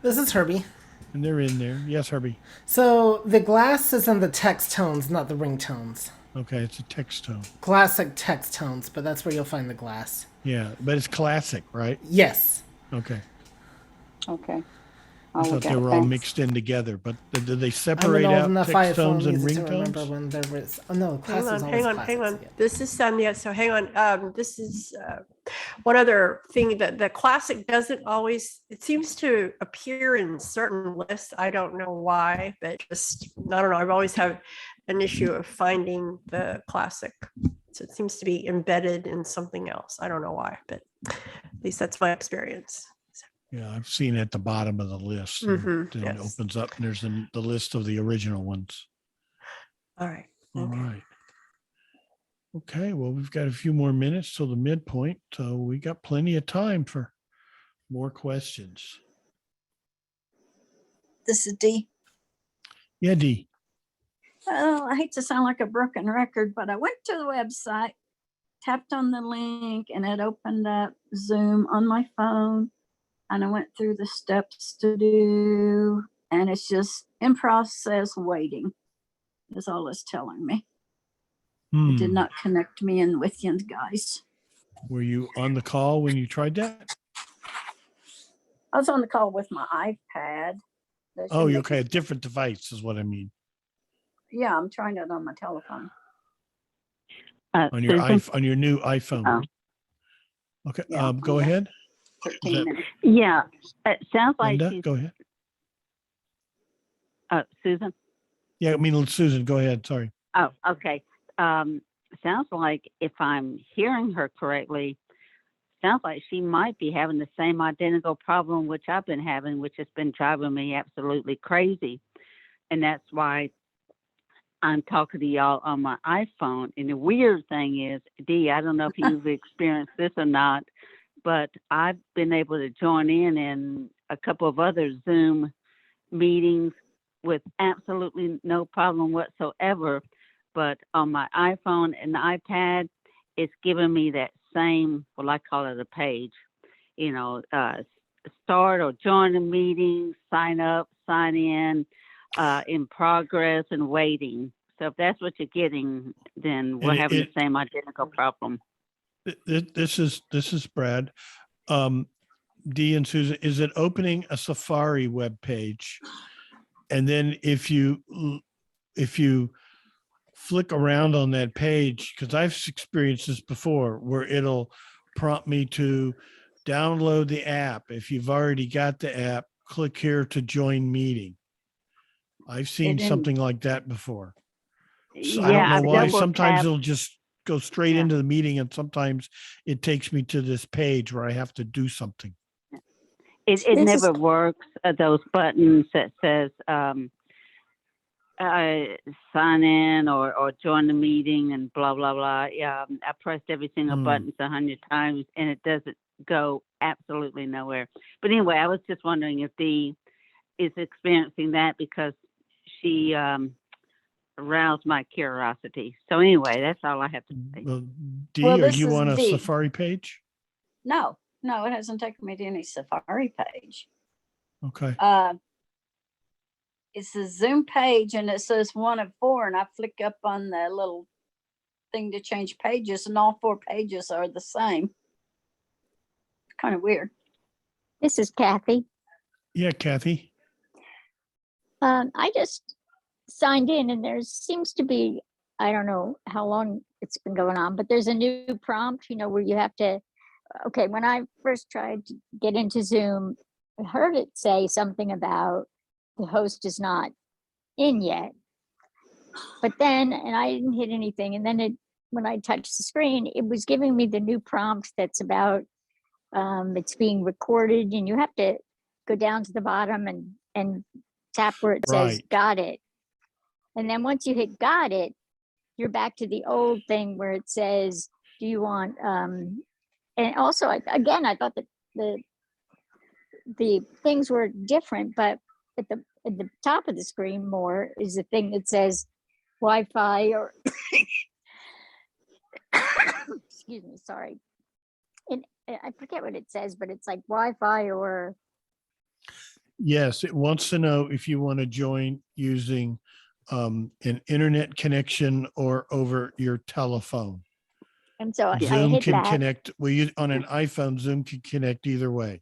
This is Herbie. And they're in there. Yes, Herbie. So the glass is in the text tones, not the ringtones. Okay, it's a text tone. Classic text tones, but that's where you'll find the glass. Yeah, but it's classic, right? Yes. Okay. Okay. I thought they were all mixed in together, but did they separate I'm an old out enough text tones iPhone and user to remember ringtones? when there was. Oh no, class is Hang on. classics, yeah. This is Sandhya. So hang on. This is one other thing that the classic doesn't always. It seems to appear in certain lists. I don't know why, but just I don't know. I've always had an issue of finding the classic. So it seems to be embedded in something else. I don't know why, but at least that's my experience. Yeah, I've seen it at the bottom of the list. And then it opens up and there's the list of the original ones. All right. All right. Okay, well, we've got a few more minutes till the midpoint, so we got plenty of time for more questions. This is Dee. Yeah, Dee. Oh, I hate to sound like a broken record, but I went to the website, tapped on the link, and it opened up Zoom on my phone. And I went through the steps to do, and it's just in process waiting. That's all it's telling me. It did not connect me in with you guys. Were you on the call when you tried that? I was on the call with my iPad. Oh, okay, a different device is what I mean. Yeah, I'm trying it on my telephone. On your on your new iPhone. Oh. Okay, go ahead. 13 minutes. Yeah, it sounds like Linda, she's, go ahead. Susan. Yeah, I mean, Susan, go ahead. Sorry. Oh, okay. Sounds like if I'm hearing her correctly, sounds like she might be having the same identical problem which I've been having, which has been driving me absolutely crazy. And that's why I'm talking to y'all on my iPhone. And the weird thing is, Dee, I don't know if you've experienced this or not, but I've been able to join in a couple of other Zoom meetings with absolutely no problem whatsoever. But on my iPhone and the iPad, it's giving me that same, well, I call it a page, start or join a meeting, sign up, sign in progress, and waiting. So if that's what you're getting, then we're And having the same identical problem. This is Brad. Dee and Susan, is it opening a Safari web page? And then if you flick around on that page, because I've experienced this before, where it'll prompt me to download the app. If you've already got the app, click here to join meeting. I've seen something like that before. So I don't know why. Sometimes it'll just go straight into the meeting, and sometimes it takes me to this page where I have to do something. It never works. Those buttons that says sign in or join the meeting and blah blah blah. Yeah, I pressed every single button 100 times, and it doesn't go absolutely nowhere. But anyway, I was just wondering if Dee is experiencing that, because she aroused my curiosity. So anyway, that's all I have to say. Well, Dee, are you on a Safari page? No, it hasn't taken me to any Safari page. Okay. It's a Zoom page, and it says 1 of 4, and I flick up on the little thing to change pages, and all 4 pages are the same. It's kind of weird. This is Kathy. Yeah, Kathy. I just signed in, and there seems to be, I don't know how long it's been going on, but there's a new prompt, where you have to, okay, when I first tried to get into Zoom, I heard it say something about the host is not in yet. But then, and I didn't hit anything, and then when I touched the screen, it was giving me the new prompt that's about it's being recorded, and you have to go down to the bottom and tap where it says got it. And then once you hit got it, you're back to the old thing where it says, do you want, and also, again, I thought that the things were different, but at the top of the screen more is the thing that says Wi-Fi or, excuse me, sorry. And I forget what it says, but it's like Wi-Fi or. Yes, it wants to know if you want to join using an internet connection or over your telephone. And so Zoom I hit can that. connect. On an iPhone, Zoom can connect either way.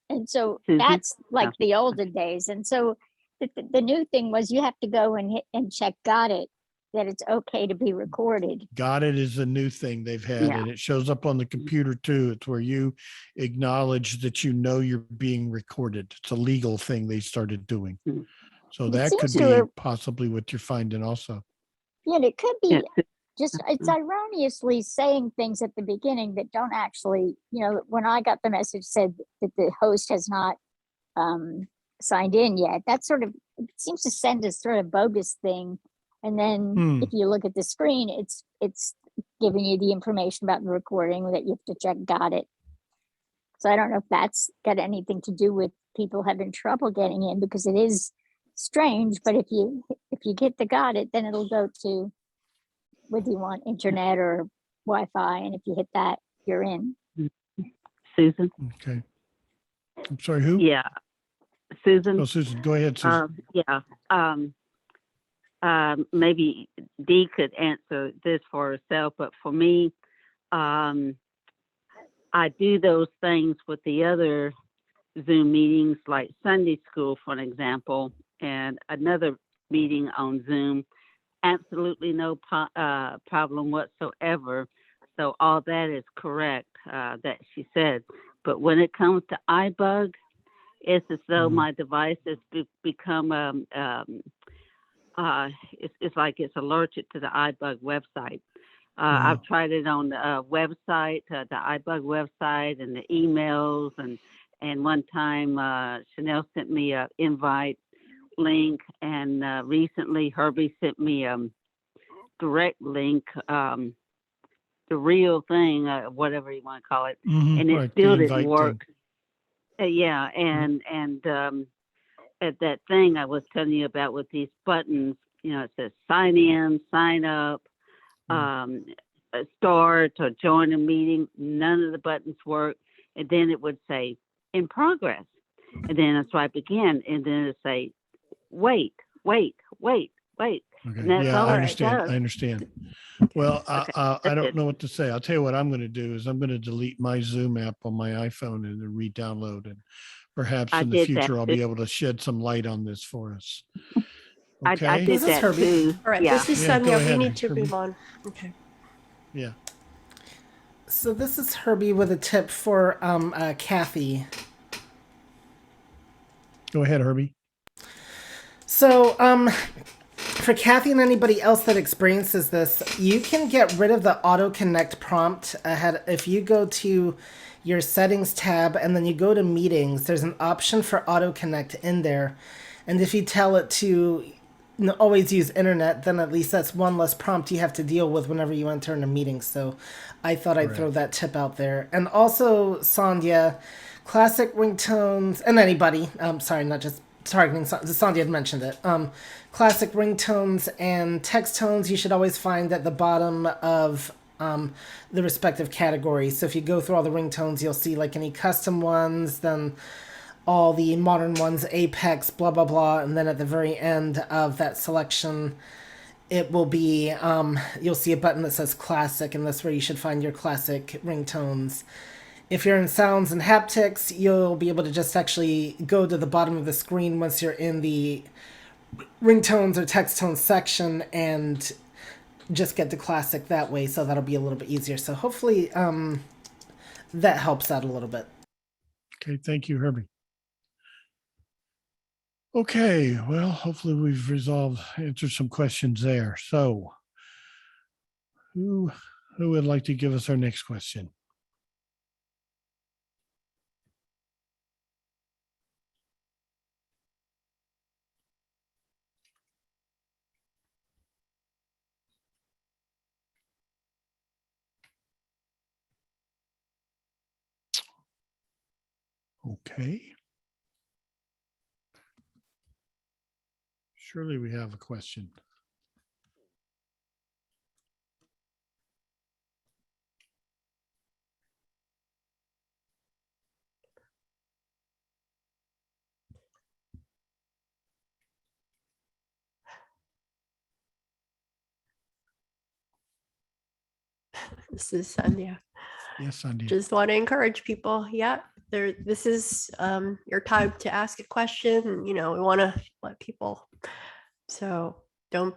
And so that's like the olden days. And so the new thing was you have to go and hit and check got it, that it's okay to be recorded. Got it is a new thing they've had, and it shows up on the computer too. It's where you acknowledge that you're being recorded. It's a legal thing they started doing. So that could be possibly what you're finding also. Yeah, it could be just, it's erroneously saying things at the beginning that don't actually, when I got the message said that the host has not signed in yet, that sort of, it seems to send a sort of bogus thing. And then if you look at the screen, it's giving you the information about the recording that you have to check got it. So I don't know if that's got anything to do with people having trouble getting in, because it is strange. But if you get the got it, then it'll go to whether you want internet or Wi-Fi, and if you hit that, you're in. Susan. Okay. I'm sorry, who? Yeah, Susan. Oh, Susan, go ahead, Susan. Maybe Dee could answer this for herself, but for me, I do those things with the other Zoom meetings, like Sunday school, for an example, and another meeting on Zoom. Absolutely no problem whatsoever. So all that is correct that she said. But when it comes to iBug, it's as though my device has become it's like it's allergic to the iBug website. I've tried it on the website, the iBug website, and the emails, and one time Chanel sent me an invite link, and recently Herbie sent me a direct link, the real thing, whatever you want to call it, and it still didn't work. And at that thing I was telling you about with these buttons, it says sign in, sign up, start or join a meeting. None of the buttons work, and then it would say in progress. and then I swipe again, and then it'll say, wait, wait, wait, wait. Okay. And that's Yeah, all I it understand. does. I understand. Well, Okay, I that's don't it. know what to say. I'll tell you what I'm going to do is I'm going to delete my Zoom app on my iPhone and then re-download, and perhaps I in the did that future I'll too. be able to shed some light on this for us. I Okay. did This is that Herbie. too. All right, Yeah. this is Yeah, go Sandhya. We ahead, need to Herbie. move on. Okay. Yeah. So this is Herbie with a tip for Kathy. Go ahead, Herbie. So, for Kathy and anybody else that experiences this, you can get rid of the auto connect prompt ahead. If you go to your settings tab and then you go to meetings, there's an option for auto connect in there. And if you tell it to always use internet, then at least that's one less prompt you have to deal with whenever you enter in a meeting. So I thought I'd throw that tip out there. And also, Sandhya, classic ringtones, and anybody, sorry, not just targeting, Sandhya had mentioned it. Classic ringtones and text tones you should always find at the bottom of the respective categories. So if you go through all the ringtones, you'll see like any custom ones, then all the modern ones, Apex, blah, blah, blah. And then at the very end of that selection, it will be, you'll see a button that says classic, and that's where you should find your classic ringtones. If you're in sounds and haptics, you'll be able to just actually go to the bottom of the screen once you're in the ringtones or text tone section and just get to classic that way. So that'll be a little bit easier. So hopefully that helps out a little bit. Okay. Thank you, Herbie. Okay. Well, hopefully we've answered some questions there. So who would like to give us our next question? Okay. Surely we have a question. This is Sandhya. Yes, Sandhya. Just want to encourage people. Yeah, this is your time to ask a question. We want to let people. So don't,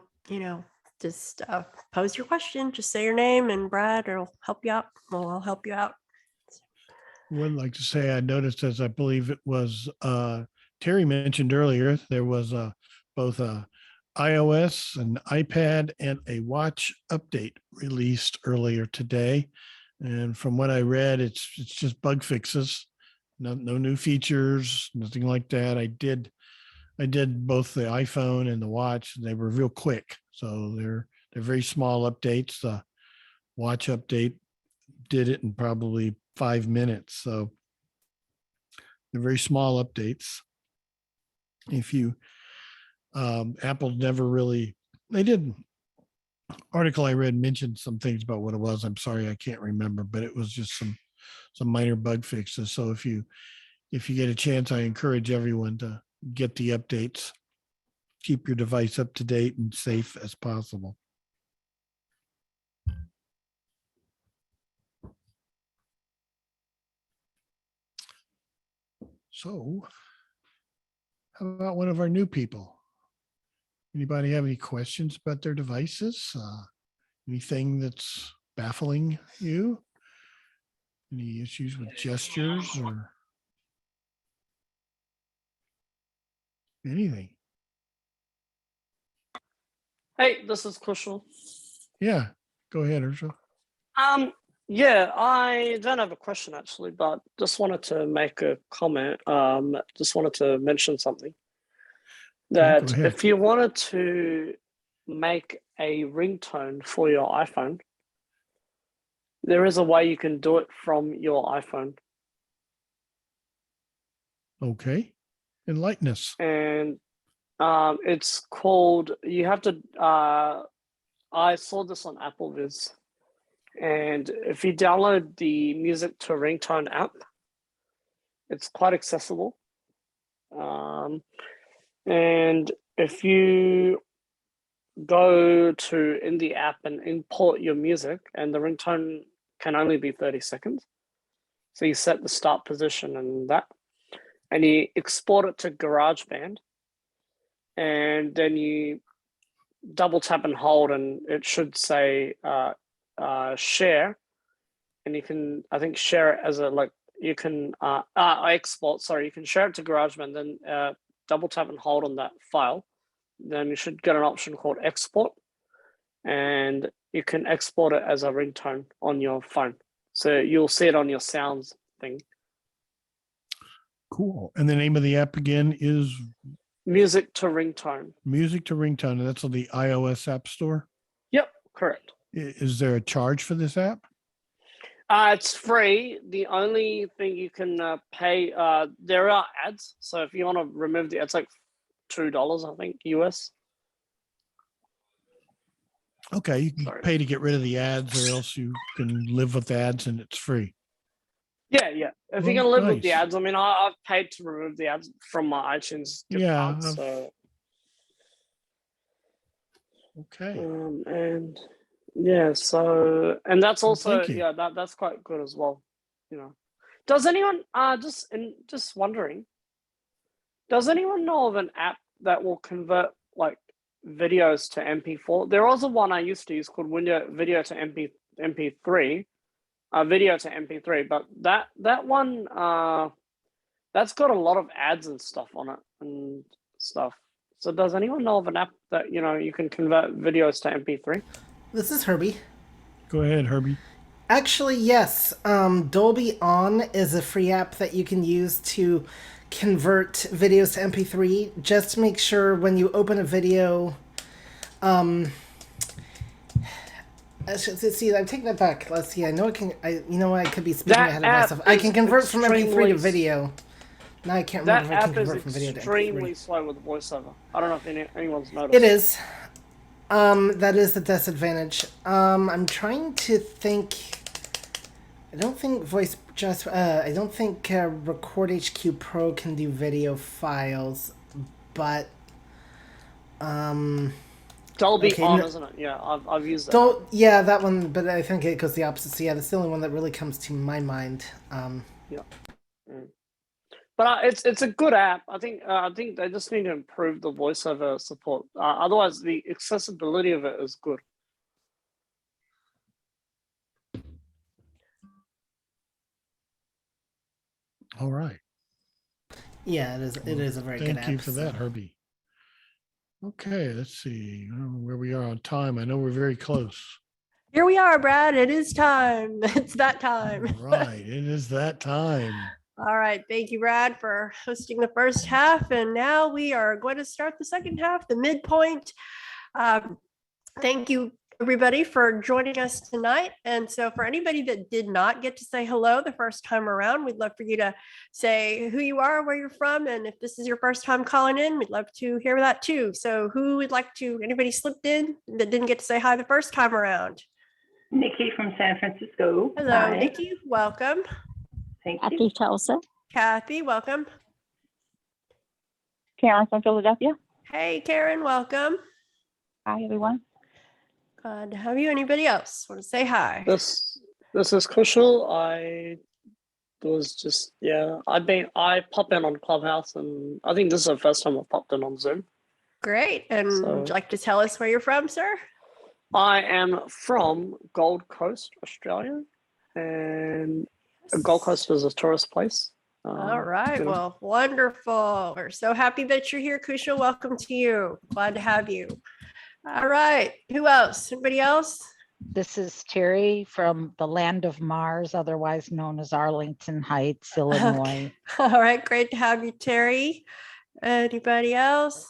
just pose your question. Just say your name, and Brad will help you out. Well, I'll help you out. Would like to say I noticed, as I believe it was Terry mentioned earlier, there was both a iOS, an iPad, and a watch update released earlier today. And from what I read, it's just bug fixes, no new features, nothing like that. I did both the iPhone and the watch, and they were real quick. So they're very small updates. The watch update did it in probably 5 minutes. So they're very small updates. If you, Apple never really, they did. Article I read mentioned some things about what it was. I'm sorry, I can't remember, but it was just some minor bug fixes. So if you get a chance, I encourage everyone to get the updates. Keep your device up to date and safe as possible. So, how about one of our new people? Anybody have any questions about their devices? Anything that's baffling you? Any issues with gestures or anything? Hey, this is Kushal. Yeah, go ahead, Ursula. Yeah, I don't have a question actually, but just wanted to make a comment. Just wanted to mention something. Okay, go That ahead. if you wanted to make a ringtone for your iPhone, there is a way you can do it from your iPhone. Okay, enlighten us. And it's called, you have to, I saw this on Apple Viz. And if you download the Music to Ringtone app, it's quite accessible. And if you go to in the app and import your music, and the ringtone can only be 30 seconds. So you set the start position and that, and you export it to GarageBand, and then you double tap and hold, and it should say share, and you can, I think, share it as a, like, you can export, sorry, you can share it to GarageBand, then double tap and hold on that file. Then you should get an option called export, and you can export it as a ringtone on your phone. So you'll see it on your sounds thing. Cool. And the name of the app again is Music to Ringtone. Music to Ringtone. And that's on the iOS App Store? Yep, correct. Is there a charge for this app? It's free. The only thing you can pay, there are ads. So if you want to remove the ads, like $2, I think, US. Okay, you can pay to get rid of the ads, or else you can live with ads and it's free. Yeah. If you can live with the ads, I mean, I've paid to remove the ads from my iTunes gift card, so. Okay. And yeah, so, and that's also, thank you. yeah, that's quite good as well. You know, does anyone just wondering, does anyone know of an app that will convert like videos to MP4? There was one I used to use called video to MP3, video to MP3, but that one that's got a lot of ads and stuff on it and stuff. So does anyone know of an app that, you know, you can convert videos to MP3? This is Herbie. Go ahead, Herbie. Actually, yes. Dolby On is a free app that you can use to convert videos to MP3. Just make sure when you open a video, see, I'm taking that back. Let's see. I know I can. I could be speaking ahead of myself. I can convert from MP3 to video. Now I can't remember if I can convert from video to MP3. That app is extremely slow with VoiceOver. I don't know if anyone's noticed. It is. That is the disadvantage. I'm trying to think. I don't think I don't think Record HQ Pro can do video files, but Dolby On, isn't it? Yeah, I've used that. Yeah, that one, but I think it goes the opposite. So yeah, that's the only one that really comes to my mind. Yeah. But it's a good app. I think they just need to improve the VoiceOver support. Otherwise, the accessibility of it is good. All right. Yeah, it is. It is a very good app. Thank you for that, Herbie. Okay, let's see where we are on time. I know we're very close. Here we are, Brad. It is time. It's that time. Right. It is that time. All right. Thank you, Brad, for hosting the first half. And now we are going to start the second half, the midpoint. Thank you, everybody, for joining us tonight. And so for anybody that did not get to say hello the first time around, we'd love for you to say who you are, where you're from. And if this is your first time calling in, we'd love to hear that too. So who would like to, anybody slipped in that didn't get to say hi the first time around? Nikki from San Francisco. Hello, Hi. Nikki. Welcome. Thank Kathy you. Tulsa. Kathy, welcome. Karen from Philadelphia. Hey, Karen, welcome. Hi, everyone. Glad to have you. Anybody else want to say hi? This is Kushal. I was just, I popped in on Clubhouse, and I think this is the first time I've popped in on Zoom. Great. And would you like to tell us where you're from, sir? I am from Gold Coast, Australia, and Gold Coast is a tourist place. All right. you know. Well, wonderful. We're so happy that you're here, Kushal. Welcome to you. Glad to have you. All right. Who else? Anybody else? This is Terry from the land of Mars, otherwise known as Arlington Heights, Illinois. All right. Great to have you, Terry. Anybody else?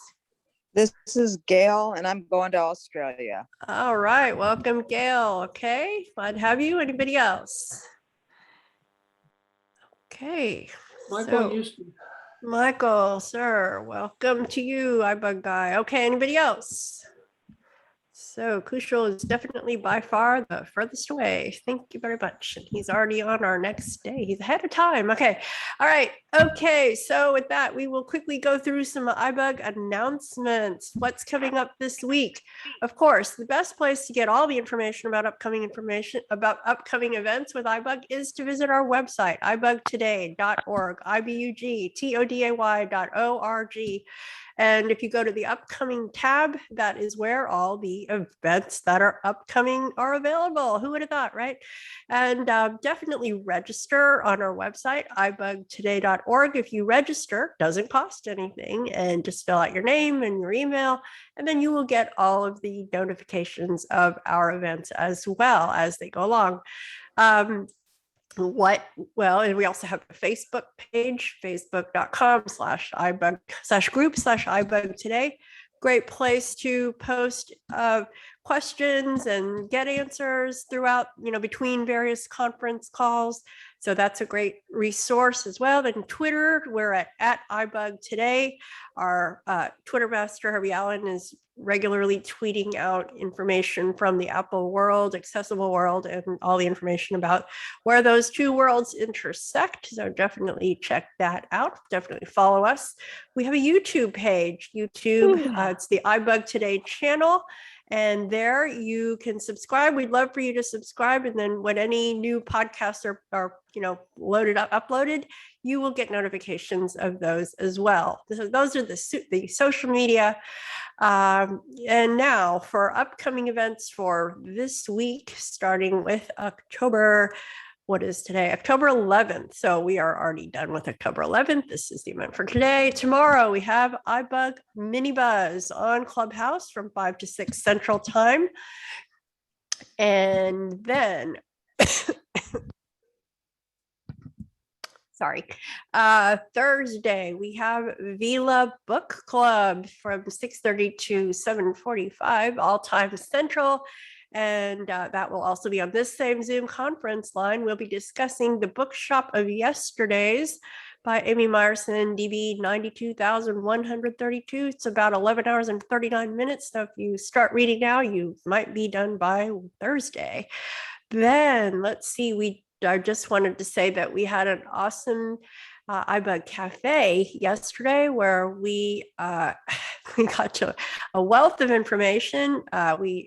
This is Gail, and I'm going to Australia. All right. Welcome, Gail. Okay. Glad to have you. Anybody else? Okay. Michael Houston. Michael, sir, welcome to you, Ibug guy. Okay, anybody else? So Kushal is definitely by far the furthest away. Thank you very much. And he's already on our next day. He's ahead of time. Okay. All right. Okay. So with that, we will quickly go through some Ibug announcements. What's coming up this week? Of course, the best place to get all the information about upcoming events with Ibug is to visit our website, ibugtoday.org, ibugtoday.org. And if you go to the upcoming tab, that is where all the events that are upcoming are available. Who would have thought, right? And definitely register on our website, ibugtoday.org. If you register, doesn't cost anything, and just fill out your name and your email, and then you will get all of the notifications of our events as well as they go along. And we also have a Facebook page, facebook.com/ibug/group/ibug today. Great place to post questions and get answers throughout, between various conference calls. So that's a great resource as well. Then Twitter, we're at iBug Today. Our Twitter master, Herbie Allen, is regularly tweeting out information from the Apple world, accessible world, and all the information about where those two worlds intersect. So definitely check that out. Definitely follow us. We have a YouTube page. It's the iBug Today channel. And there you can subscribe. We'd love for you to subscribe. And then when any new podcasts are uploaded, you will get notifications of those as well. So those are the social media. And now for upcoming events for this week, starting with October 11th. So we are already done with October 11th. This is the event for today. Tomorrow we have iBug Mini Buzz on Clubhouse from 5 to 6 Central Time. And then, Thursday we have Vila Book Club from 6:30 to 7:45, all times Central. And that will also be on this same Zoom conference line. We'll be discussing The Bookshop of Yesterdays by Amy Meyerson, DB 92,132. It's about 11 hours and 39 minutes. So if you start reading now, you might be done by Thursday. Then let's see, I just wanted to say that we had an awesome iBug Cafe yesterday where we got to a wealth of information.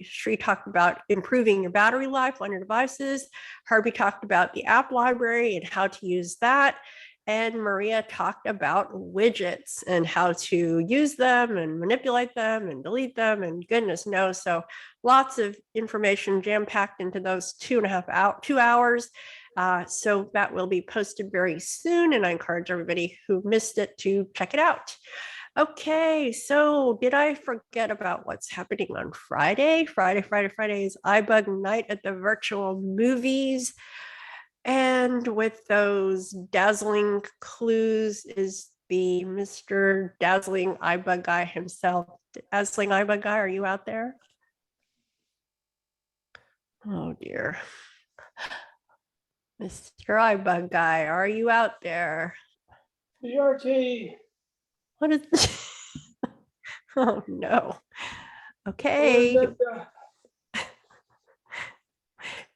Sri talked about improving your battery life on your devices. Herbie talked about the app library and how to use that. And Maria talked about widgets and how to use them and manipulate them and delete them and goodness knows. So lots of information jam-packed into those 2 hours. So that will be posted very soon, and I encourage everybody who missed it to check it out. Okay, so did I forget about what's happening on Friday? Friday is iBug Night at the Virtual Movies. And with those dazzling clues is the Mr. Dazzling iBug Guy himself. Dazzling iBug Guy, are you out there? Oh dear. Mr. iBug Guy, are you out there? BRT. What is Oh no. Okay.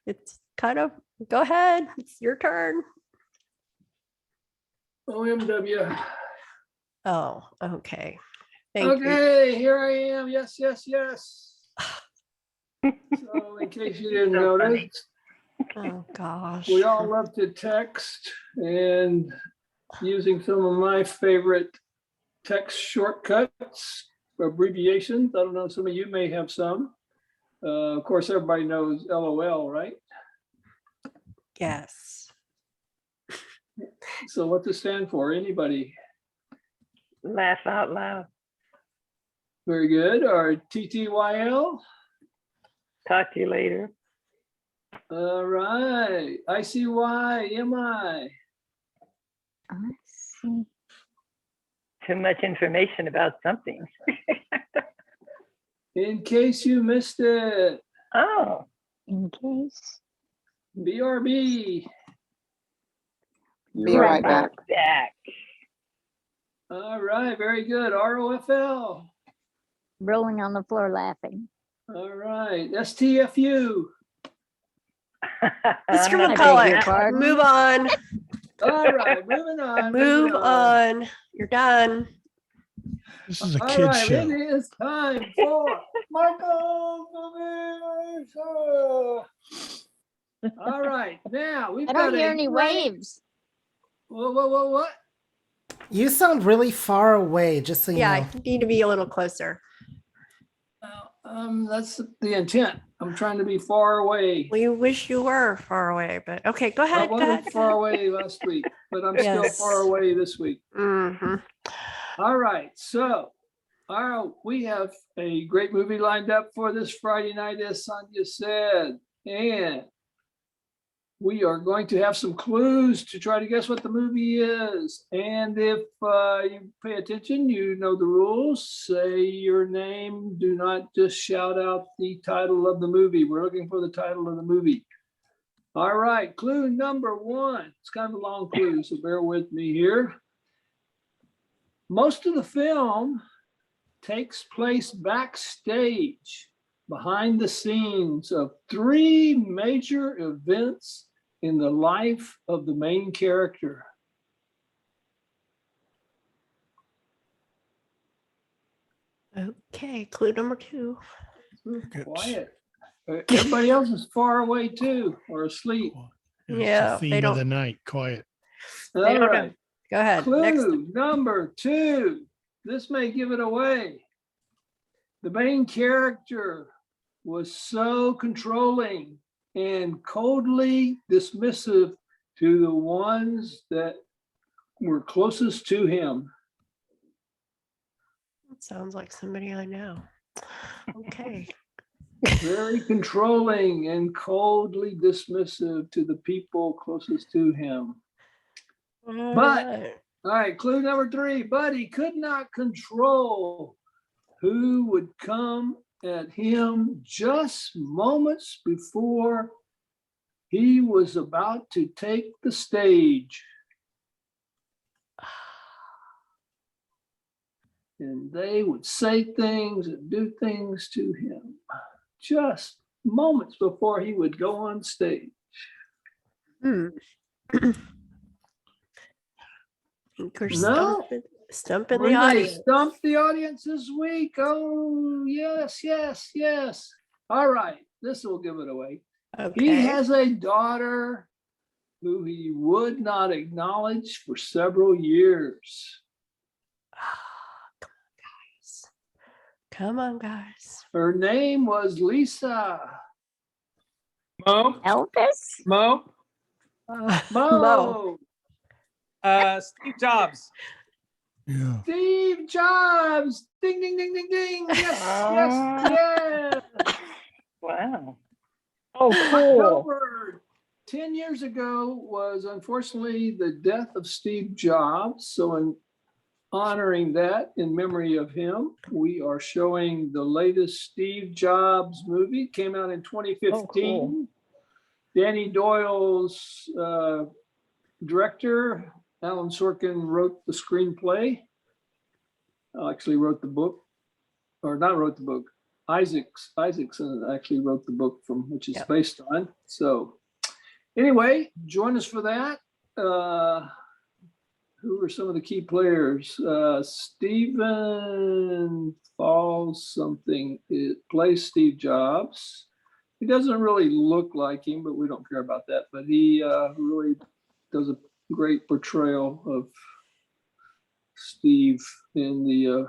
It's kind of, go ahead. It's your turn. OMW. Oh, okay. Thank you. Okay, here I am. Yes. So in case you didn't notice, oh gosh, we all love to text, and using some of my favorite text shortcuts, abbreviations. I don't know, some of you may have some. Of course, everybody knows LOL, right? Yes. So what's it stand for? Anybody? Laugh out loud. Very good. Or TTYL? Talk to you later. All right. ICYMI. I see. Too much information about something. In case you missed it. Oh. In case. BRB. Be right back. All right, very good. ROFL. Rolling on the floor laughing. All right, STFU. Mr. I beg your McCulloch, pardon? move on. All right, moving on. Move moving on. on. You're done. This is a All kid right, show. it is time for Michael. All right, now we've I got don't hear a any great- waves. What? You sound really far away, just so you Yeah, know. I need to be a little closer. That's the intent. I'm trying to be far away. We wish you were far away, but okay, go I ahead. Go wasn't ahead. far away last week, but I'm still Yes. far away this week. Mm-hmm. All right, so we have a great movie lined up for this Friday night, as Sandhya said, and we are going to have some clues to try to guess what the movie is. And if you pay attention, you know the rules. Say your name. Do not just shout out the title of the movie. We're looking for the title of the movie. All right, clue number one. It's kind of a long clue, so bear with me here. Most of the film takes place backstage, behind the scenes of three major events in the life of the main character. Okay, clue number two. Quiet. Everybody else is far away too, or asleep. It's Yeah, the they theme of don't. the night. Quiet. They All don't know. right. Go ahead. Next. Clue number two. This may give it away. The main character was so controlling and coldly dismissive to the ones that were closest to him. That sounds like somebody I know. Okay. Very controlling and coldly dismissive to the people closest to him. But, all right, clue number three, but he could not control who would come at him just moments before he was about to take the stage. And they would say things and do things to him just moments before he would go on stage. Think we're No. stumping We the may audience. stump the audience this week. Oh, yes. All right, this will give it away. Okay. He has a daughter who he would not acknowledge for several years. Come on, guys. Her name was Lisa. Mo? Elvis? Mo? Mo. Steve Jobs. Yeah. Steve Jobs. Ding, ding, ding, ding, ding. Yes. Wow. Oh, cool. October 10 years ago was unfortunately the death of Steve Jobs. So in honoring that, in memory of him, we are showing the latest Steve Jobs movie. Came out in 2015. Oh, cool. Danny Doyle's director. Alan Sorkin wrote the screenplay. Actually wrote the book, or not wrote the book. Isaacson actually wrote the book from which it's based on. So anyway, join us for that. Who are some of the key players? Stephen Falls something. It plays Steve Jobs. He doesn't really look like him, but we don't care about that. But he really does a great portrayal of Steve in the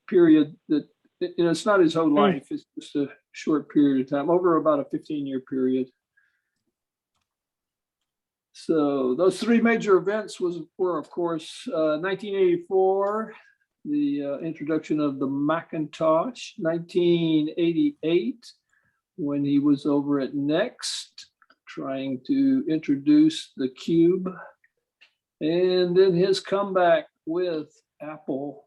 period that, it's not his whole life. It's just a short period of time, over about a 15-year period. So those three major events were of course, 1984, the introduction of the Macintosh, 1988, when he was over at Next trying to introduce the Cube, and then his comeback with Apple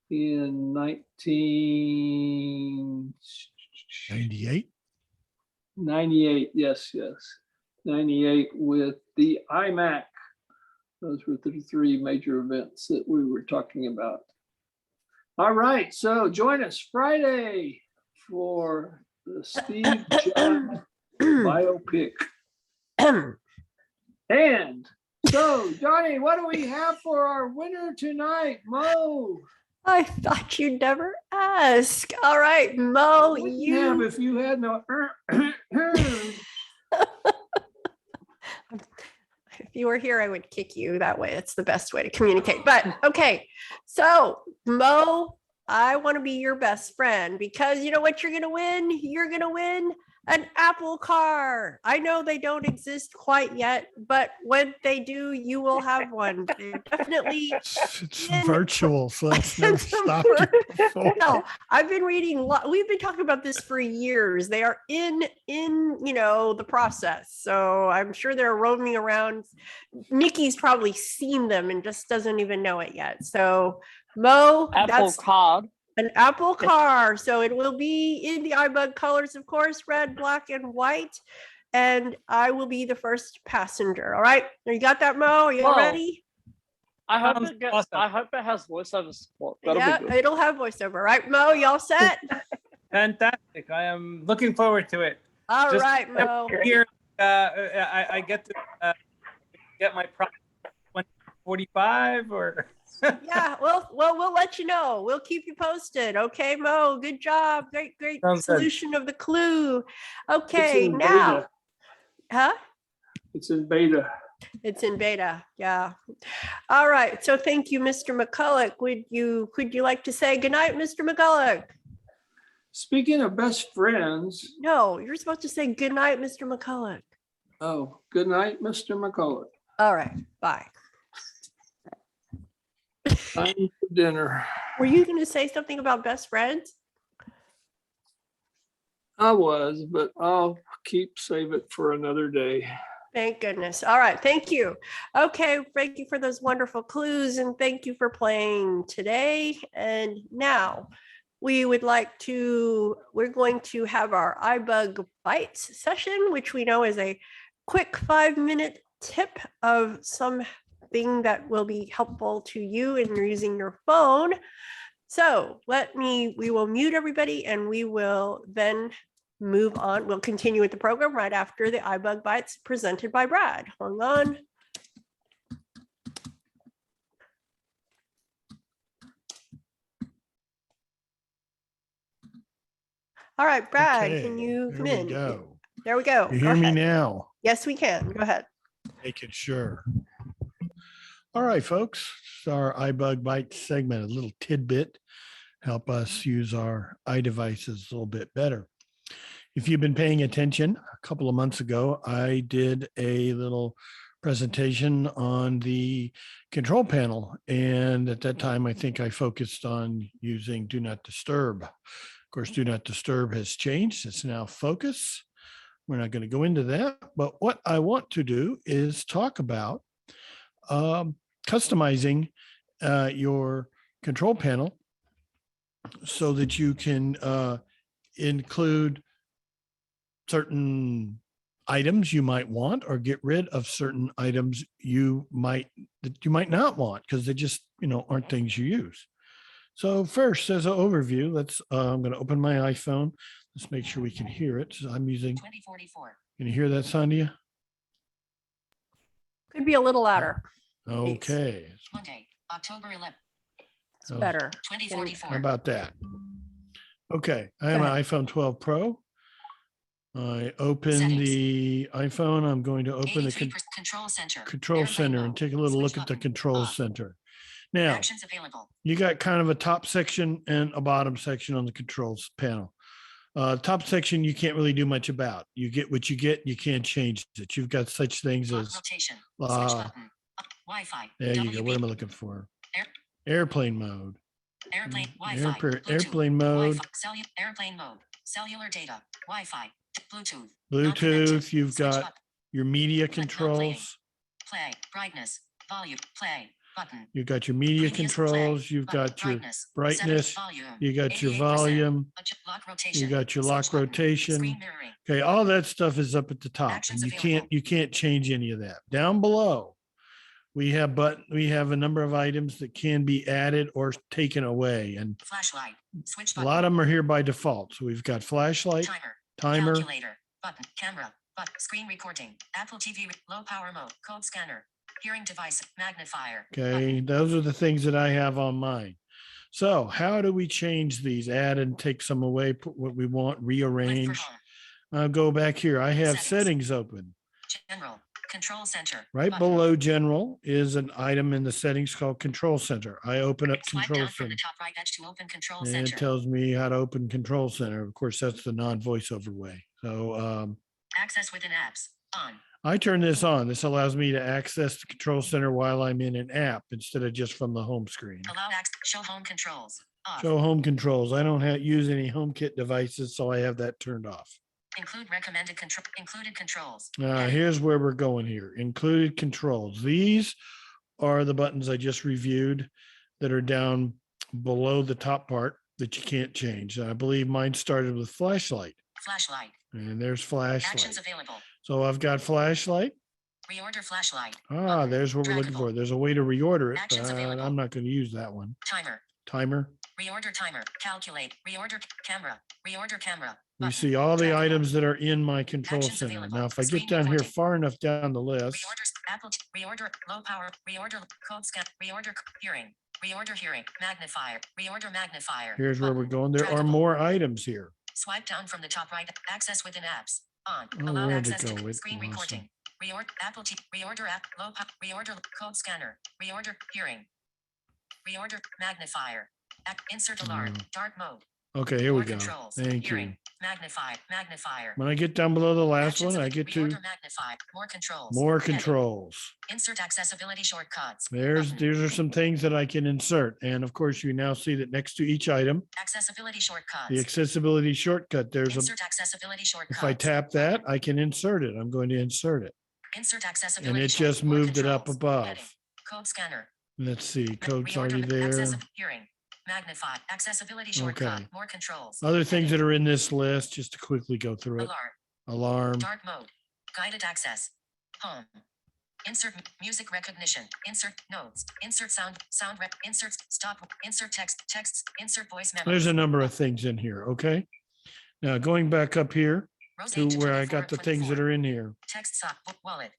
in 98. 98, yes. 98 with the iMac. Those were the three major events that we were talking about. All right, so join us Friday for the Steve Jobs biopic. And so, Johnny, what do we have for our winner tonight, Mo? I thought you'd never ask. All right, Mo, You have if you had no. If you were here, I would kick you that way. It's the best way to communicate. But okay, so Mo, I want to be your best friend because you know what you're going to win? You're going to win an Apple car. I know they don't exist quite yet, but when they do, you will have one. They're definitely It's virtual, so that's never stopped you before. no, I've been reading. We've been talking about this for years. They are in the process. So I'm sure they're roaming around. Nikki's probably seen them and just doesn't even know it yet. So Mo, Apple card. An Apple car. So it will be in the iBug colors, of course, red, black, and white. And I will be the first passenger. All right. You got that, Mo? Are you ready? I hope I hope it has voiceover support. That'll Yeah, be good. it'll have voiceover. Right, Mo? Y'all set? Fantastic. I am looking forward to it. All right, Mo. Here, I get to get my product 2045 or. Yeah, well, we'll let you know. We'll keep you posted. Okay, Mo. Good job. Great Sounds good. solution of the clue. Okay, in now. beta. Huh? It's in beta. It's in beta. Yeah. All right. So thank you, Mr. McCulloch. Could you like to say goodnight, Mr. McCulloch? Speaking of best friends. No, you're supposed to say goodnight, Mr. McCulloch. Oh, good night, Mr. McCulloch. All right. Bye. Time for dinner. Were you going to say something about best friends? I was, but I'll save it for another day. Thank goodness. All right. Thank you. Okay. Thank you for those wonderful clues and thank you for playing today. And now we're going to have our iBug Bytes session, which we know is a quick 5-minute tip of something that will be helpful to you in using your phone. So we will mute everybody and we will then move on. We'll continue with the program right after the iBug Bytes presented by Brad. Hold on. All right, Brad, Okay, can you come there we in? go. There we go. You Go hear me ahead. now? Yes, we can. Go ahead. Making sure. All right, folks. It's our iBug Bytes segment, a little tidbit, help us use our iDevices a little bit better. If you've been paying attention, a couple of months ago, I did a little presentation on the control panel. And at that time, I think I focused on using Do Not Disturb. Of course, Do Not Disturb has changed. It's now Focus. We're not going to go into that. But what I want to do is talk about customizing your control panel so that you can include certain items you might want or get rid of certain items you might not want because they just aren't things you use. So first, as an overview, I'm going to open my iPhone. Let's make sure we can hear it. So I'm using 2044. Can you hear that, Sandhya? Could be a little louder. Okay. Monday, October 11th. It's better. 2044. How about that? Okay, I have an iPhone 12 Pro. I open the iPhone. I'm going to open the control center and take a little look at the control center. Now, you got kind of a top section and a bottom section on the controls panel. Top section, you can't really do much about. You get what you get. You can't change it. You've got such things as Wi-Fi. There you go. What am I looking for? Airplane mode. Airplane Wi-Fi. Airplane mode. Airplane mode. Cellular data. Wi-Fi. Bluetooth. Bluetooth. You've got your media controls. Play. Brightness. Volume. Play. Button. You've got your media controls. You've got your brightness. You got your volume. You got your lock rotation. Okay, all that stuff is up at the top, and you can't change any of that. Down below, we have a number of items that can be added or taken away, and Flashlight. Switch a button. lot of them are here by default. So we've got flashlight, timer, Calculator. Button. Camera. Button. Screen recording. Apple TV. Low power mode. Code scanner. Hearing device. Magnifier. okay, those are the things that I have on mine. So how do we change these? Add and take some away, put what we want, rearrange. I'll go back here. I have settings open. General. Control center. Right Button. below general is an item in the settings called control center. I open up Swipe control down from center. the top right edge to open control And center. it tells me how to open control center. Of course, that's the non-voiceover way. So Access within apps. On. I turn this on. This allows me to access the control center while I'm in an app instead of just from the home screen. Allow access. Show home controls. Off. Show home controls. I don't use any HomeKit devices, so I have that turned off. Include recommended control. Included controls. Here's where we're going here. Included controls. These are the buttons I just reviewed that are down below the top part that you can't change. I believe mine started with flashlight. Flashlight. And there's flashlight. Actions available. So I've got flashlight. Reorder flashlight. There's what we're looking for. There's a way to reorder it, Actions but available. I'm not going to use that one. Timer. Timer. Reorder timer. Calculate. Reorder camera. Reorder camera. We see all the items that are in my control Actions center. available. Now, if I Screen get down here recording. far enough down the list, Reorders. Apple. Reorder. Low power. Reorder. Code scan. Reorder. Hearing. Reorder hearing. Magnifier. Reorder magnifier. here's where we're going. There are Draggable. more items here. Swipe down from the top right. Access within apps. On. Oh, Allow where'd it access go? to It screen lost recording. Reorder Apple TV. Reorder app. Low power. Reorder code scanner. Reorder hearing. Reorder magnifier. Insert alarm. Dark mode. Okay, here we More go. controls. Thank Hearing. you. Magnifier. When I get down below the last Actions one, I of get to reorder magnify. More controls. more Heading. controls. Insert accessibility shortcuts. These are some things that I can insert. And of course, you now see that next to each item, Accessibility shortcuts. the accessibility shortcut, there's a, Insert accessibility shortcuts. if I tap that, I can insert it. I'm going to insert it. Insert And accessibility. it just More moved it up controls. above. Heading. Code scanner. Let's see, code's Reorder already there. Hearing. Magnify. Accessibility shortcut. Okay. More controls. Other things that are in this list, just to quickly go through it. Alarm. Alarm. Dark mode. Guided access. Home. Insert music recognition. Insert notes. Insert sound. Insert stop. Insert texts. Insert voice memo. There's a number of things in here, okay? Now, going back up here to where I got the things that are in here. Text sock. Wallet.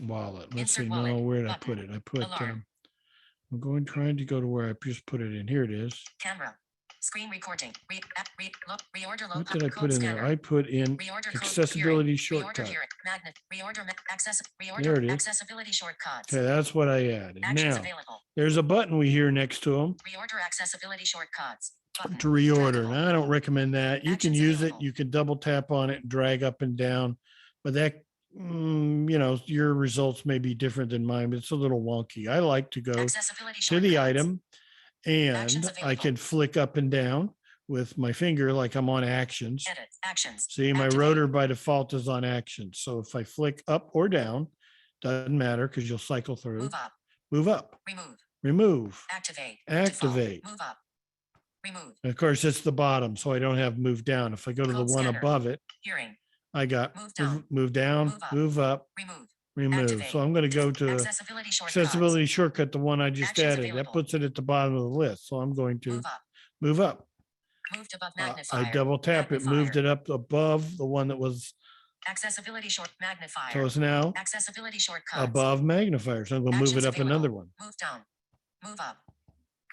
Wallet. Let's Insert see, wallet. no, where did I Button. put it? I put, Alarm. I'm trying to go to where I just put it in. Here it is. Camera. Screen recording. Reorder low What did I code put in scanner. there? I put in Reorder code accessibility hearing. shortcut. Reorder hearing. Magnet. Reorder access. There Reorder it is. accessibility shortcuts. Okay, that's what I added. Actions Now, available. there's a button we hear next to them Reorder accessibility shortcuts. Button. to reorder. Now, I don't recommend that. You can use it. You can double tap on it and drag up and down, but that, your results may be different than mine, but it's a little wonky. I like to go Accessibility to the shortcuts. item and Actions I available. can flick up and down with my finger like I'm on actions. Edit. Actions. See, my Activate. rotor by default is on actions. So if I flick up or down, doesn't matter because you'll cycle through. Move up. Move up. Remove. Remove. Activate. Activate. Default. Move up. Remove. And of course, it's the bottom, so I don't have move down. If I go to the Code one scanner. above it, Hearing. I got Move down. move down, Move up. move up, Remove. remove. Activate. So I'm going to go to Accessibility shortcuts. accessibility shortcut, the one I just Actions added. That available. puts it at the bottom of the list. So I'm going to Move up. move up. Moved above magnifier. I double tap it, moved it up above the one that was, Accessibility short magnifier. so it's now Accessibility shortcuts. above magnifier. So I'm going to move Actions it up available. another one. Move down. Move up.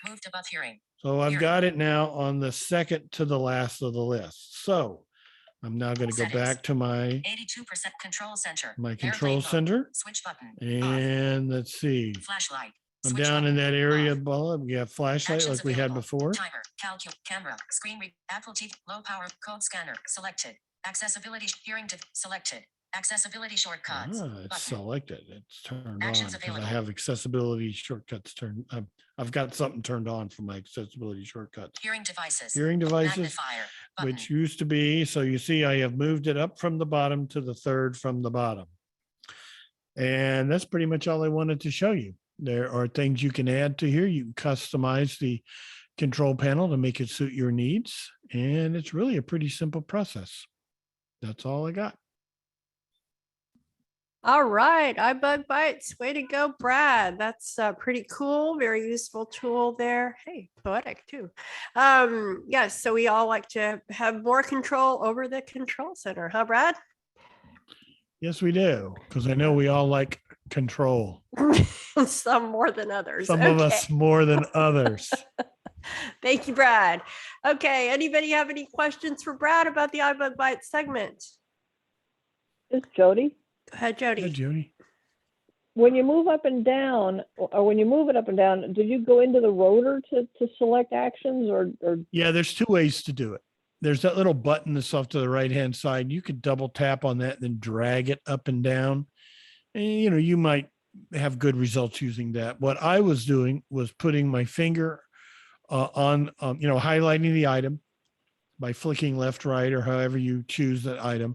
Moved above hearing. So I've Hearing. got it now on the second to the last of the list. So I'm now going to go Settings. back to my 82% control center. my Airplane control mode. center. Switch button. And let's see, Flashlight. I'm Switch down button. in that area below. We have flashlight Actions like we had available. before. Timer. Camera. Screen Apple TV. Low power. Code scanner. Selected. Accessibility. Hearing. Selected. Accessibility shortcuts. It's Button. selected. It's turned on Actions because I available. have accessibility shortcuts turned. I've got something turned on for my accessibility shortcuts. Hearing devices. Hearing devices, Magnifier. Button. which used to be, so you see I have moved it up from the bottom to the third from the bottom. And that's pretty much all I wanted to show you. There are things you can add to here. You can customize the control panel to make it suit your needs. And it's really a pretty simple process. That's all I got. All right, iBug Bytes, way to go, Brad. That's pretty cool, very useful tool there. Hey, poetic too. Yes, so we all like to have more control over the control center, huh, Brad? Yes, we do, because I know we all like control. Some more than others. Some of us more than others. Thank you, Brad. Okay, anybody have any questions for Brad about the iBug Bytes segment? It's Jody. Go ahead, Jody. Hi, Jody. When you move up and down, or when you move it up and down, did you go into the rotor to select actions, or? Yeah, there's two ways to do it. There's that little button that's off to the right-hand side. You could double tap on that and then drag it up and down. And, you know, you might have good results using that. What I was doing was putting my finger on, highlighting the item by flicking left, right, or however you choose that item.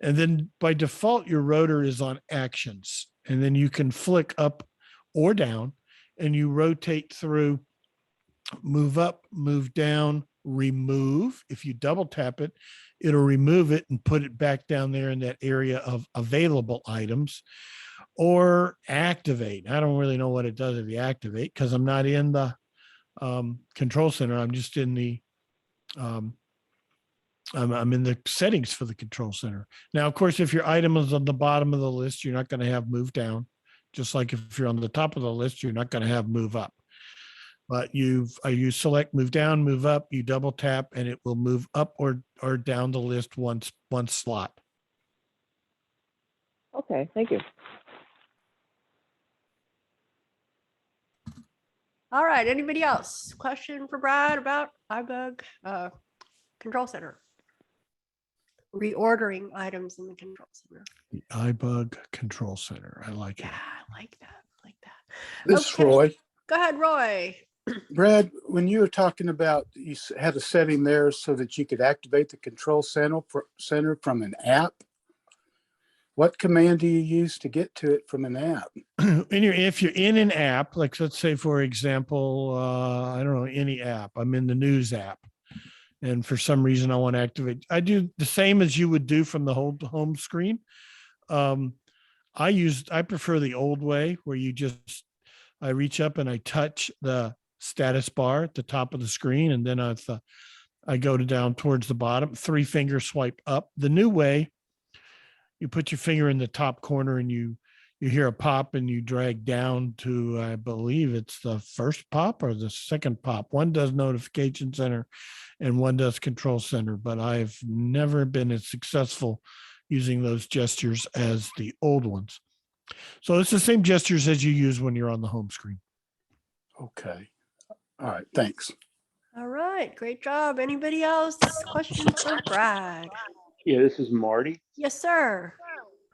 And then by default, your rotor is on actions. And then you can flick up or down and you rotate through, move up, move down, remove. If you double tap it, it'll remove it and put it back down there in that area of available items, or activate. I don't really know what it does if you activate, because I'm not in the control center. I'm just in the I'm in the settings for the control center. Now, of course, if your item is on the bottom of the list, you're not going to have move down. Just like if you're on the top of the list, you're not going to have move up. But you select move down, move up, you double tap, and it will move up or down the list one slot. Okay, thank you. All right, anybody else? Question for Brad about iBug control center? Reordering items in the control center. The iBug control center. I like it. Yeah, I like that. I like that. This is Roy. Go ahead, Roy. Brad, when you were talking about, you had a setting there so that you could activate the control center from an app. What command do you use to get to it from an app? If you're in an app, like let's say, for example, I don't know, any app, I'm in the news app. And for some reason I want to activate, I do the same as you would do from the whole home screen. I prefer the old way where I reach up and I touch the status bar at the top of the screen. And then I go down towards the bottom, 3-finger swipe up. The new way, you put your finger in the top corner and you hear a pop and you drag down to, I believe it's the first pop or the second pop. One does notification center and one does control center, but I've never been as successful using those gestures as the old ones. So it's the same gestures as you use when you're on the home screen. Okay. All right. Thanks. All right. Great job. Anybody else? Question for Brad? Yeah, this is Marty. Yes, sir.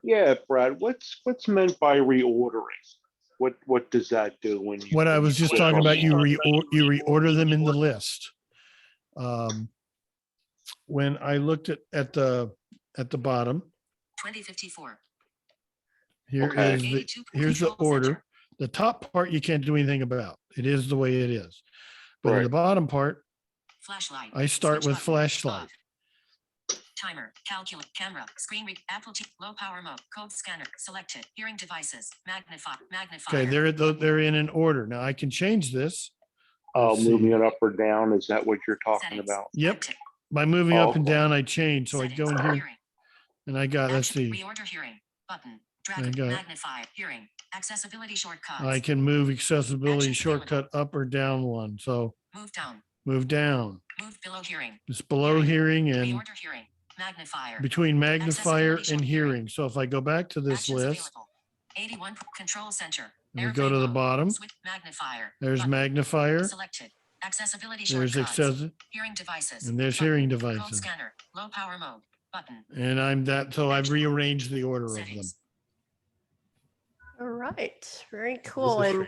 Yeah, Brad, what's meant by reordering? What does that do when you? What I was just talking about, you reorder them in the list. When I looked at the bottom, 2054. Here's the order. The top part you can't do anything about. It is the way it is. But in the bottom part, flashlight. I start with flashlight. Timer, calculate, camera, screen read, Apple TV, low power mode, code scanner, selected, hearing devices, magnifier. Okay, they're in an order. Now I can change this. Moving it up or down, is that what you're talking about? Yep. By moving up and down, I change. So I go in here and I got, let's see. Reorder hearing, button, drag, magnify, hearing, accessibility shortcuts. I can move accessibility shortcut up or down one. So move down. Move down. Move below hearing. It's below hearing and reorder hearing. Magnifier. Between magnifier and hearing. So if I go back to this list, 81 control center. And we go to the bottom. Magnifier. There's magnifier. Selected. Accessibility there's hearing devices. And there's hearing devices. Code scanner. Low power mode. Button. And so I've rearranged the order of them. All right. Very cool. And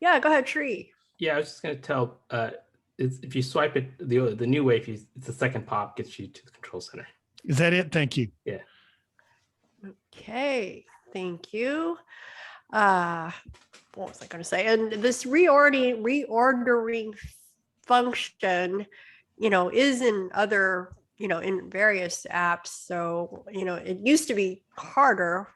yeah, go ahead, Tree. Yeah, I was just going to tell, if you swipe it the new way, it's the second pop gets you to the control center. Is that it? Thank you. Yeah. Okay. Thank you. What was I going to say? And this reordering function, is in other, in various apps. So, it used to be harder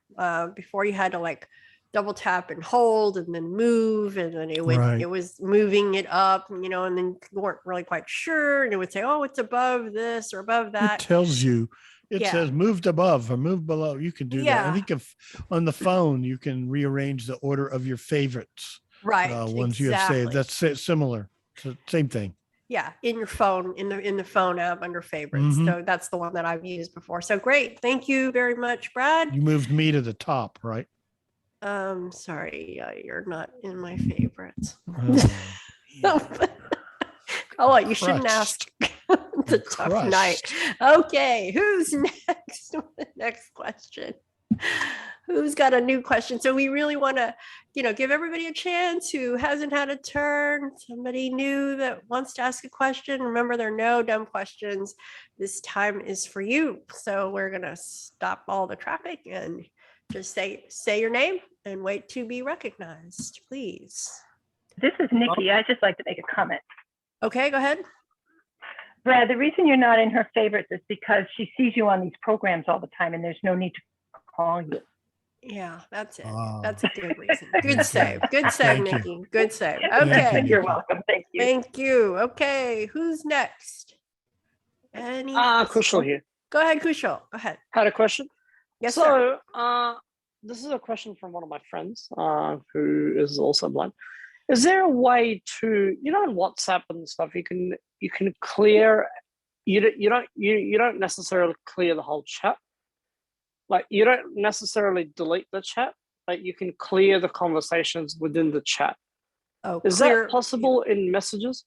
before. You had to like double tap and hold and then move, and then Right. it was moving it up, and then you weren't really quite sure, and it would say, oh, it's above this or above It that. tells you, it Yeah. says moved above or moved below. You can do that. I Yeah. think if on the phone, you can rearrange the order of your favorites. Right. Ones you have saved. Exactly. That's similar. Same thing. Yeah, in your phone, in the phone app under favorites. Mhm. So that's the one that I've used before. So great. Thank you very much, Brad. You moved me to the top, right? Sorry, you're not in my favorites. Oh, Oh, you shouldn't crushed. ask. It's a tough night. Crushed. Okay, who's next? Next question. Who's got a new question? So we really want to, give everybody a chance who hasn't had a turn. Somebody new that wants to ask a question. Remember, there are no dumb questions. This time is for you. So we're gonna stop all the traffic and just say your name and wait to be recognized, please. This is Nikki. I'd just like to make a comment. Okay, go ahead. Brad, the reason you're not in her favorites is because she sees you on these programs all the time and there's no need to call you. Yeah, that's it. Oh. That's a good reason. Good save. Good save, Thank you. Nikki. Good save. Thank Okay. you. You're welcome. Thank you. Thank you. Okay, who's next? Any? Kushal here. Go ahead, Kushal. Go ahead. Had a question. Yes, sir. So, this is a question from one of my friends who is also blind. Is there a way to, in WhatsApp and stuff, you can clear, you don't necessarily clear the whole chat. Like you don't necessarily delete the chat, but you can clear the conversations within the chat. Oh, Is that possible in messages?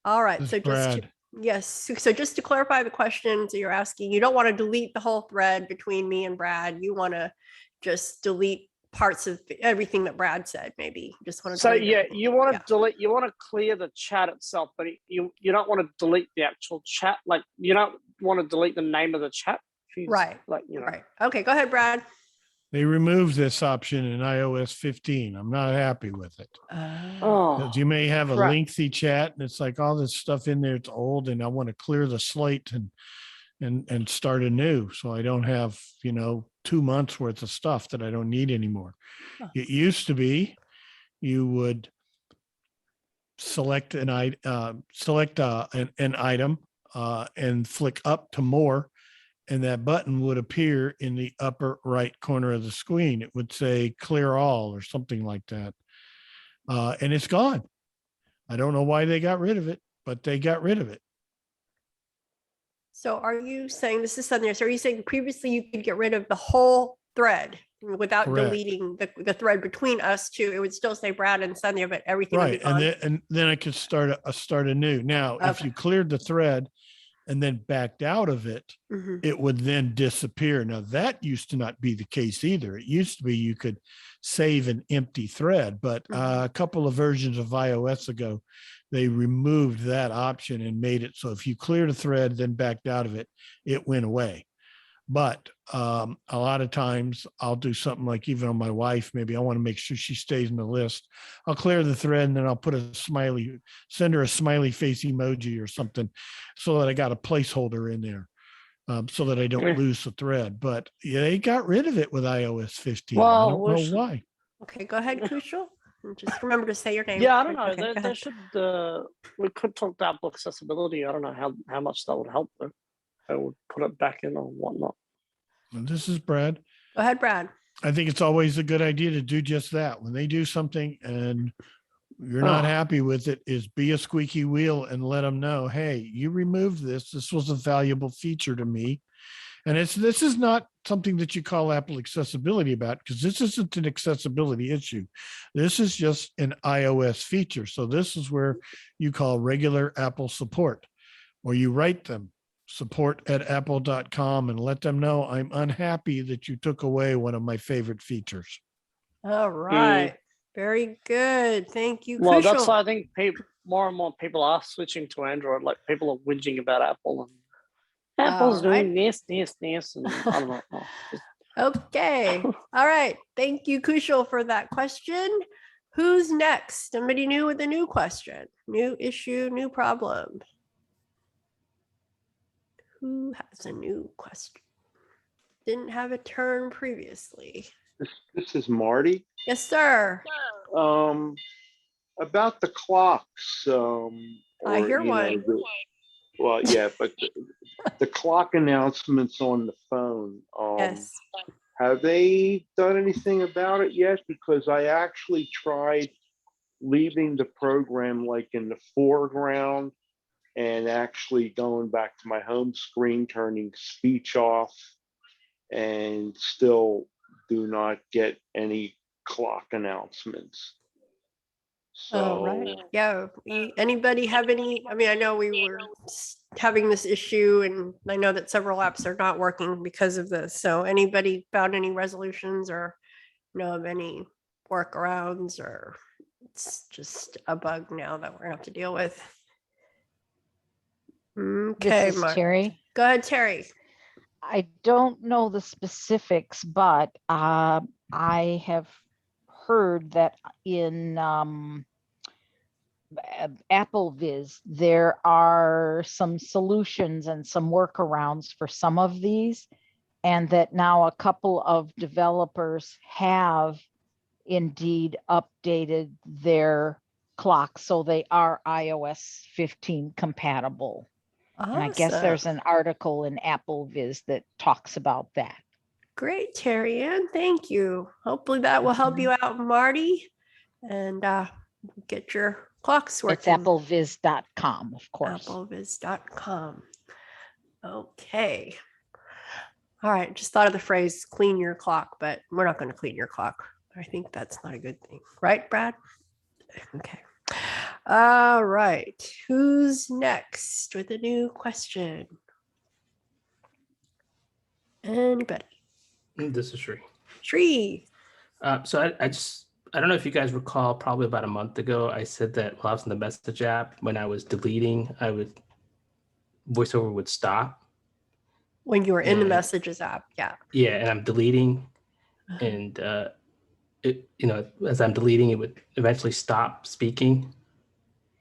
All right. This So is Brad. yes. So just to clarify the question, so you're asking, you don't want to delete the whole thread between me and Brad. You want to just delete parts of everything that Brad said, maybe. Just want to. So yeah, you want to delete, you want to clear the chat itself, but you don't want to delete the actual chat. Like you don't want to delete the name of the chat. Right. Like Right. Okay. Go ahead, Brad. They removed this option in iOS 15. I'm not happy with it. Oh, 'Cause you may have a crap. lengthy chat and it's like all this stuff in there, it's old, and I want to clear the slate and start anew. So I don't have, 2 months worth of stuff that I don't need anymore. It used to be you would select an item and flick up to more, and that button would appear in the upper right corner of the screen. It would say clear all or something like that. And it's gone. I don't know why they got rid of it, but they got rid of it. So are you saying, this is Sandhya, so are you saying previously you could get rid of the whole thread without Correct. deleting the thread between us two? It would still say Brad and Sandhya, but everything would be Right. gone? And then I could start anew. Now, if Okay. you cleared the thread and then backed out of it, Mhm. it would then disappear. Now, that used to not be the case either. It used to be you could save an empty thread, but a couple of versions of iOS ago, they removed that option and made it so if you cleared a thread, then backed out of it, it went away. But a lot of times I'll do something like even on my wife, maybe I want to make sure she stays in the list. I'll clear the thread and then I'll put send her a smiley face emoji or something so that I got a placeholder in there so that I don't lose the thread. But yeah, they got rid of it with iOS 15. I Well, don't know why. Okay, go ahead, Kushal. And just remember to say your name. Yeah, I don't know. Okay, go They ahead. should. We could talk to Apple accessibility. I don't know how much that would help though. I would put it back in or whatnot. And this is Brad. Go ahead, Brad. I think it's always a good idea to do just that. When they do something and you're not happy with it, is be a squeaky wheel and let them know, hey, you removed this. This was a valuable feature to me. And this is not something that you call Apple accessibility about, because this isn't an accessibility issue. This is just an iOS feature. So this is where you call regular Apple support, or you write them support@apple.com and let them know I'm unhappy that you took away one of my favorite features. All right. Very good. Thank you, Well, Kushal. that's why I think more and more people are switching to Android. Like people are whinging about Apple and Apple's doing this, and I don't know. Okay. All right. Thank you, Kushal, for that question. Who's next? Somebody new with a new question, new issue, new problem. Who has a new question? Didn't have a turn previously. This is Marty. Yes, sir. About the clocks. I hear one. Well, yeah, but the clock announcements on the phone. Yes. Have they done anything about it yet? Because I actually tried leaving the program like in the foreground and actually going back to my home screen, turning speech off, and still do not get any clock announcements. Oh, right. Yeah. Anybody have any? I mean, I know we were having this issue, and I know that several apps are not working because of this. So, anybody found any resolutions or know of any workarounds, or it's just a bug now that we're gonna have to deal with? Okay, This is Terry. Go ahead, Terry. I don't know the specifics, but I have heard that in Apple Viz, there are some solutions and some workarounds for some of these, and that now a couple of developers have indeed updated their clocks so they are iOS 15 compatible. Awesome. And I guess there's an article in Apple Viz that talks about that. Great, Terry Ann. Thank you. Hopefully that will help you out, Marty, and get your clocks working. It's appleviz.com, of course. Appleviz.com. Okay. All right. Just thought of the phrase clean your clock, but we're not going to clean your clock. I think that's not a good thing. Right, Brad? Okay. All right. Who's next with a new question? Anybody? This is Sri. Sri. So I don't know if you guys recall, probably about a month ago, I said that while I was in the message app, when I was deleting, VoiceOver would stop. When you were in the messages app, yeah. Yeah, and I'm deleting, and as I'm deleting, it would eventually stop speaking.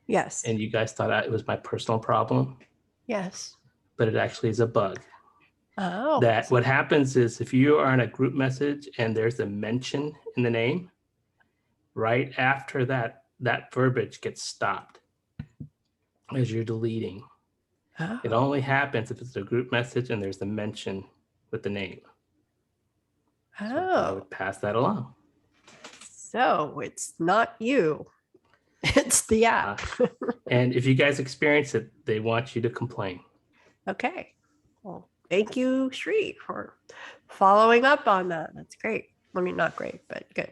Yes. And you guys thought it was my personal problem. Yes. But it actually is a bug. Oh. That what happens is if you are in a group message and there's a mention in the name, right after that verbiage gets stopped as you're deleting. Oh. It only happens if it's a group message and there's a mention with the name. Oh. So I would pass that along. So it's not you. It's the app. And if you guys experience it, they want you to complain. Okay. Well, thank you, Sri, for following up on that. That's great. I mean, not great, but good.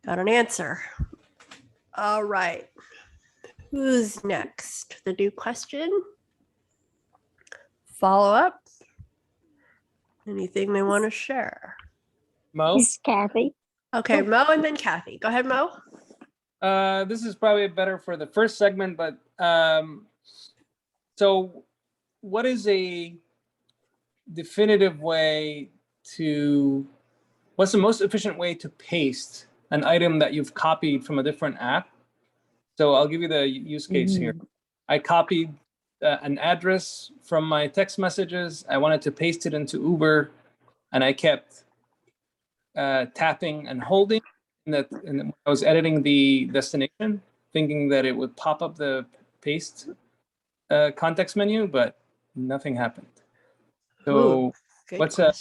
Got an answer. All right. Who's next? The new question? Follow up? Anything they want to share? Mo? It's Kathy. Okay, Mo and then Kathy. Go ahead, Mo. This is probably better for the first segment, but so what is a definitive way what's the most efficient way to paste an item that you've copied from a different app? So I'll give you the use case here. I copied an address from my text messages. I wanted to paste it into Uber, and I kept tapping and holding. And I was editing the destination, thinking that it would pop up the paste context menu, but nothing happened. So what's a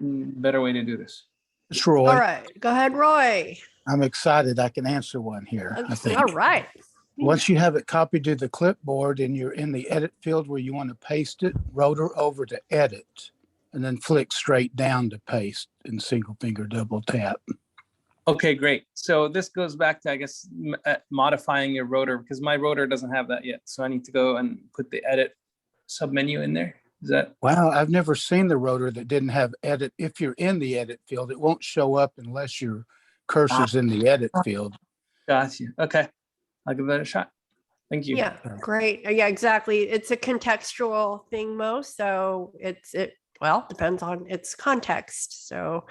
better way to do this? It's Roy. All right, go ahead, Roy. I'm excited. I can answer one here, I think. All right. Once you have it copied to the clipboard and you're in the edit field where you want to paste it, rotor over to edit, and then flick straight down to paste and single finger double tap. Okay, great. So this goes back to, I guess, modifying your rotor, because my rotor doesn't have that yet. So I need to go and put the edit submenu in there. Is that? Wow, I've never seen the rotor that didn't have edit. If you're in the edit field, it won't show up unless your cursor's in the edit field. Gotcha. Okay, I'll give that a shot. Thank you. Yeah, great. Yeah, exactly. It's a contextual thing, Mo. So well, depends on its context. So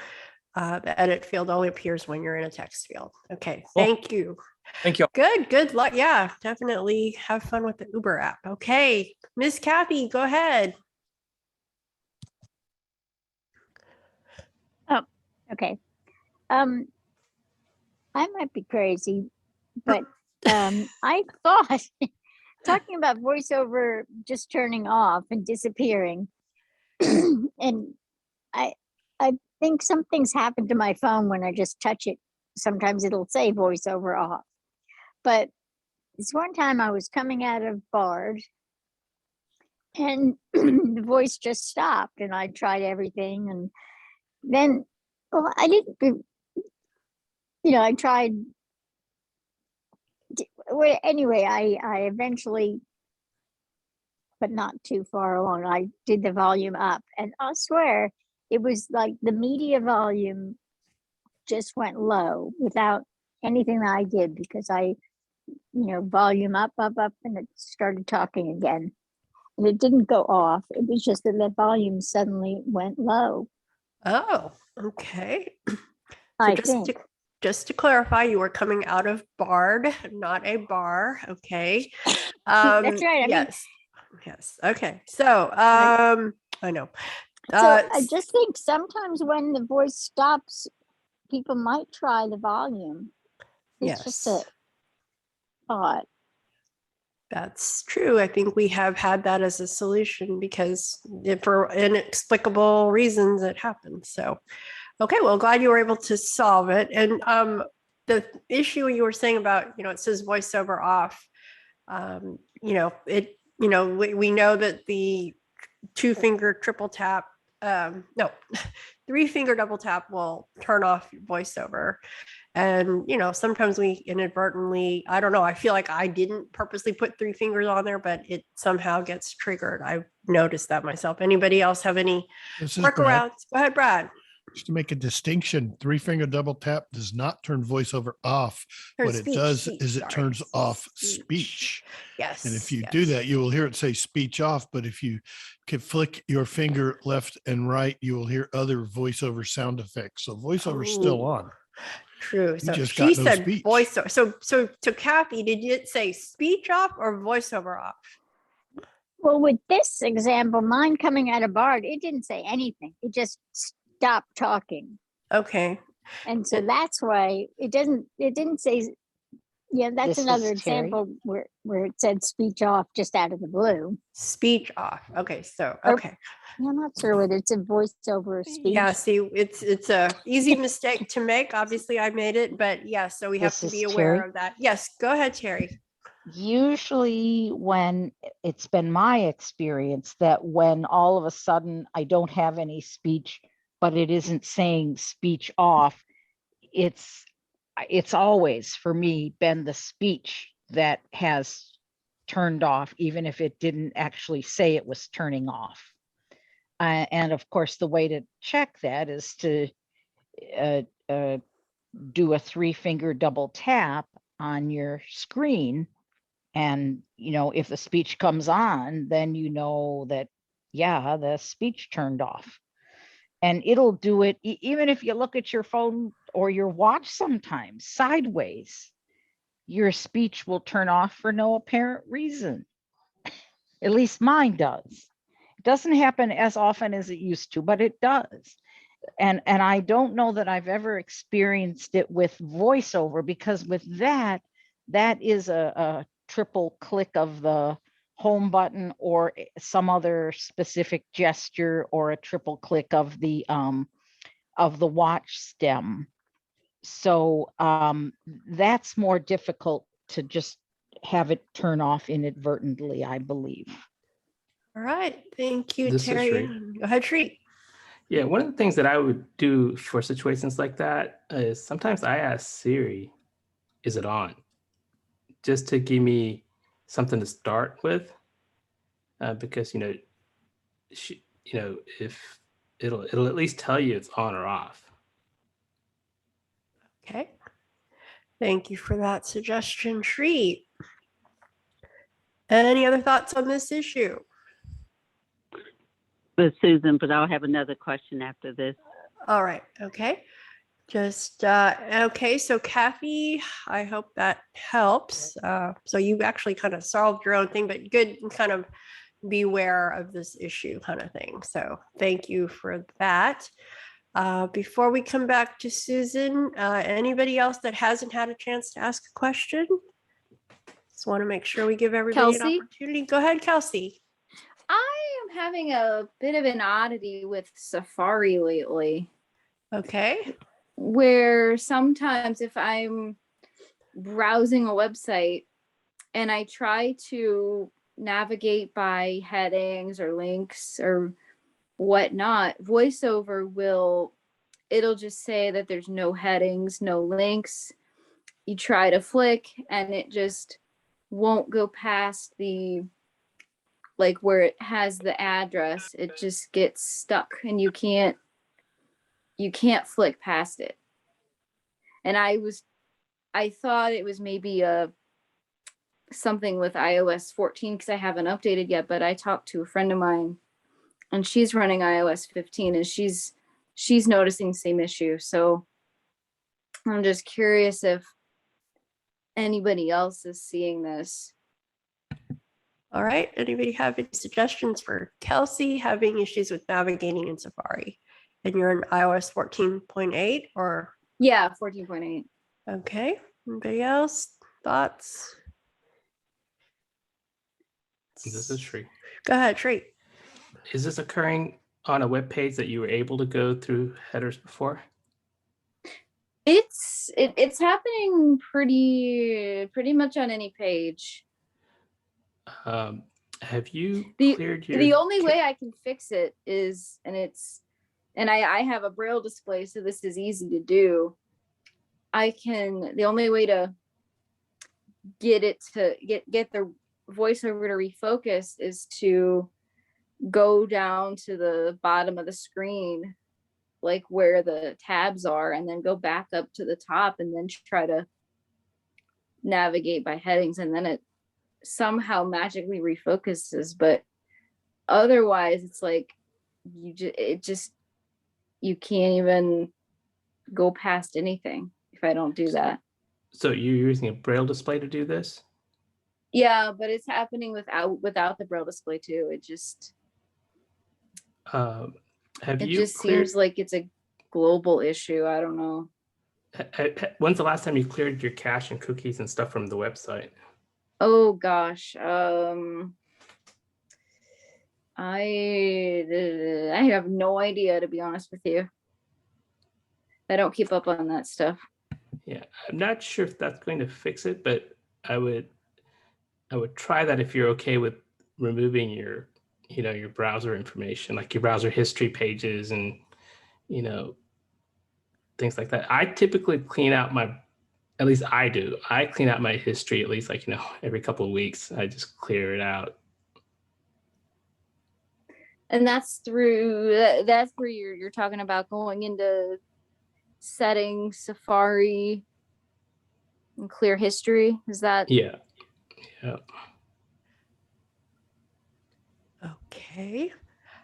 the edit field only appears when you're in a text field. Okay, thank you. Thank you. Good luck. Yeah, definitely have fun with the Uber app. Okay, Miss Kathy, go ahead. Okay. I might be crazy, but I thought talking about VoiceOver just turning off and disappearing, and I think something's happened to my phone when I just touch it. Sometimes it'll say VoiceOver off, but this one time I was coming out of Bard and the voice just stopped, and I tried everything, and then I didn't, I tried. Well, anyway, I eventually, but not too far along, I did the volume up, and I swear it was like the media volume just went low without anything that I did, because I, volume up, and it started talking again. And it didn't go off. It was just that the volume suddenly went low. Oh, okay. I just think. Just to clarify, you were coming out of Bard, not a bar. Okay. That's right. Yes. Yes. Okay. So, I know. So I just think sometimes when the voice stops, people might try the volume. It's just a thought. That's true. I think we have had that as a solution because for inexplicable reasons it happens. So, okay, well, glad you were able to solve it. And the issue you were saying about, it says VoiceOver off. We know that the 2-finger triple tap, no, 3-finger double tap will turn off VoiceOver. And, sometimes we inadvertently, I don't know, I feel like I didn't purposely put 3 fingers on there, but it somehow gets triggered. I've noticed that myself. Anybody else have any workarounds? Go ahead, Brad. Just to make a distinction, 3-finger double tap does not turn VoiceOver off. What it does is it turns off speech. Yes. And if you do that, you will hear it say speech off. But if you can flick your finger left and right, you will hear other VoiceOver sound effects. So VoiceOver is still on. True. So just she got no said speech. VoiceOver. So Kathy, did it say speech off or VoiceOver off? Well, with this example, mine coming out of Bard, it didn't say anything. It just stopped talking. Okay. And so that's why it didn't say, that's another example where it said speech off just out of the blue. Speech off. Okay. So, okay. I'm not sure whether it's a voiceover speech. Yeah, see, it's a easy mistake to make. Obviously I made it, but yes, so we have to be aware of that. Yes, go ahead, Terry. Usually when it's been my experience that when all of a sudden I don't have any speech, but it isn't saying speech off, it's always for me been the speech that has turned off, even if it didn't actually say it was turning off. And of course, the way to check that is to do a 3-finger double tap on your screen. And, if the speech comes on, then you know that, yeah, the speech turned off. And it'll do it even if you look at your phone or your watch sometimes sideways, your speech will turn off for no apparent reason. At least mine does. It doesn't happen as often as it used to, but it does. And I don't know that I've ever experienced it with VoiceOver, because with that is a triple click of the home button or some other specific gesture, or a triple click of the watch stem. So that's more difficult to just have it turn off inadvertently, I believe. All right. Thank you, This is Terry. Sri. Go ahead, Sri. Yeah, one of the things that I would do for situations like that is sometimes I ask Siri, is it on? Just to give me something to start with. Because, if it'll at least tell you it's on or off. Okay. Thank you for that suggestion, Sri. Any other thoughts on this issue? With Susan, but I'll have another question after this. All right. Okay. Just, okay. So Kathy, I hope that helps. So you actually kind of solved your own thing, but good, kind of beware of this issue kind of thing. So thank you for that. Before we come back to Susan, anybody else that hasn't had a chance to ask a question? Just want to make sure we give everybody an Kelsey? opportunity. Go ahead, Kelsey. I am having a bit of an oddity with Safari lately. Okay. Where sometimes if I'm browsing a website and I try to navigate by headings or links or whatnot, VoiceOver it'll just say that there's no headings, no links. You try to flick and it just won't go past the, like where it has the address. It just gets stuck and you can't flick past it. And I thought it was maybe something with iOS 14 because I haven't updated yet, but I talked to a friend of mine and she's running iOS 15 and she's noticing the same issue. So I'm just curious if anybody else is seeing this. All right. Anybody have any suggestions for Kelsey having issues with navigating in Safari? And you're in iOS 14.8 or? Yeah, 14.8. Okay. Anybody else? Thoughts? This is Sri. Go ahead, Sri. Is this occurring on a web page that you were able to go through headers before? It's happening pretty much on any page. Have you cleared your? The only way I can fix it is, and I have a Braille display, so this is easy to do. The only way to get it to get the VoiceOver to refocus is to go down to the bottom of the screen, like where the tabs are, and then go back up to the top and then try to navigate by headings, and then it somehow magically refocuses. But otherwise it's like you can't even go past anything if I don't do that. So you're using a Braille display to do this? Yeah, but it's happening without the Braille display too. It just seems like it's a global issue. I don't know. When's the last time you cleared your cache and cookies and stuff from the website? Oh gosh, I have no idea, to be honest with you. I don't keep up on that stuff. Yeah, I'm not sure if that's going to fix it, but I would try that if you're okay with removing your browser information, like your browser history pages and things like that. I typically clean out at least I do. I clean out my history at least every couple of weeks. I just clear it out. And that's where you're talking about going into settings, Safari, and clear history. Is that? Yeah. Okay.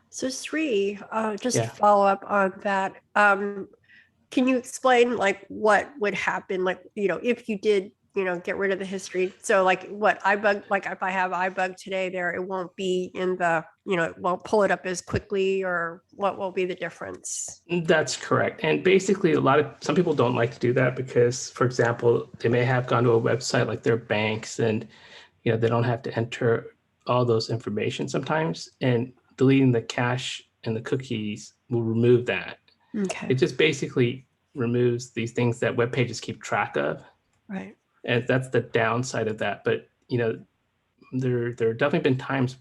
So Sri, just Yeah. to follow up on that. Can you explain like what would happen, if you did, get rid of the history? So like what Ibug, like if I have Ibug today there, it won't be in the, it won't pull it up as quickly, or what will be the difference? That's correct. And basically some people don't like to do that because, for example, they may have gone to a website like their banks and, they don't have to enter all those information sometimes, and deleting the cache and the cookies will remove that. Okay. It just basically removes these things that web pages keep track of. Right. And that's the downside of that. But, there have definitely been times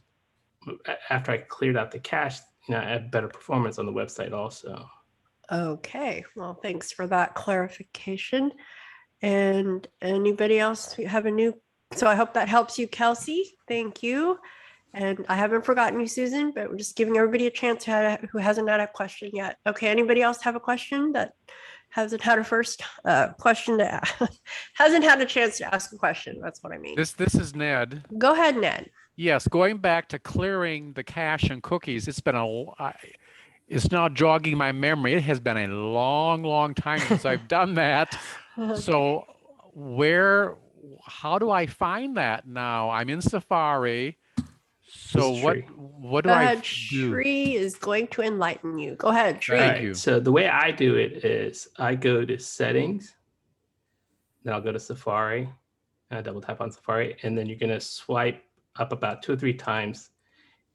after I cleared out the cache, I have better performance on the website also. Okay. Well, thanks for that clarification. And anybody else have so I hope that helps you, Kelsey. Thank you. And I haven't forgotten you, Susan, but we're just giving everybody a chance who hasn't had a question yet. Okay, anybody else have a question that hasn't had a first question to ask? Hasn't had a chance to ask a question, that's what I mean. This is Ned. Go ahead, Ned. Yes, going back to clearing the cache and cookies, it's now jogging my memory. It has been a long time since I've done that. Okay. So how do I find that now? I'm in Safari. So is what Tree. what do Go I ahead. do? Tree is going to enlighten you. Go ahead, Tree. Thank you. So the way I do it is I go to settings, then I'll go to Safari, and I double tap on Safari, and then you're gonna swipe up about 2 or 3 times,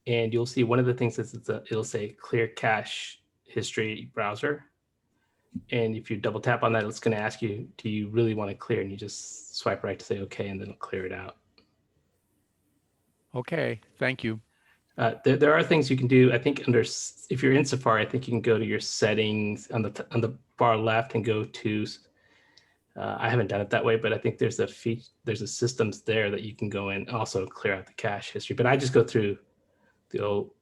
and you'll see one of the things is it'll say clear cache history browser. And if you double tap on that, it's going to ask you, do you really want to clear? And you just swipe right to say okay, and then it'll clear it out. Okay, thank you. There are things you can do. I think if you're in Safari, I think you can go to your settings on the far left and go to. I haven't done it that way, but I think there's a systems there that you can go in, also clear out the cache history. But I just go through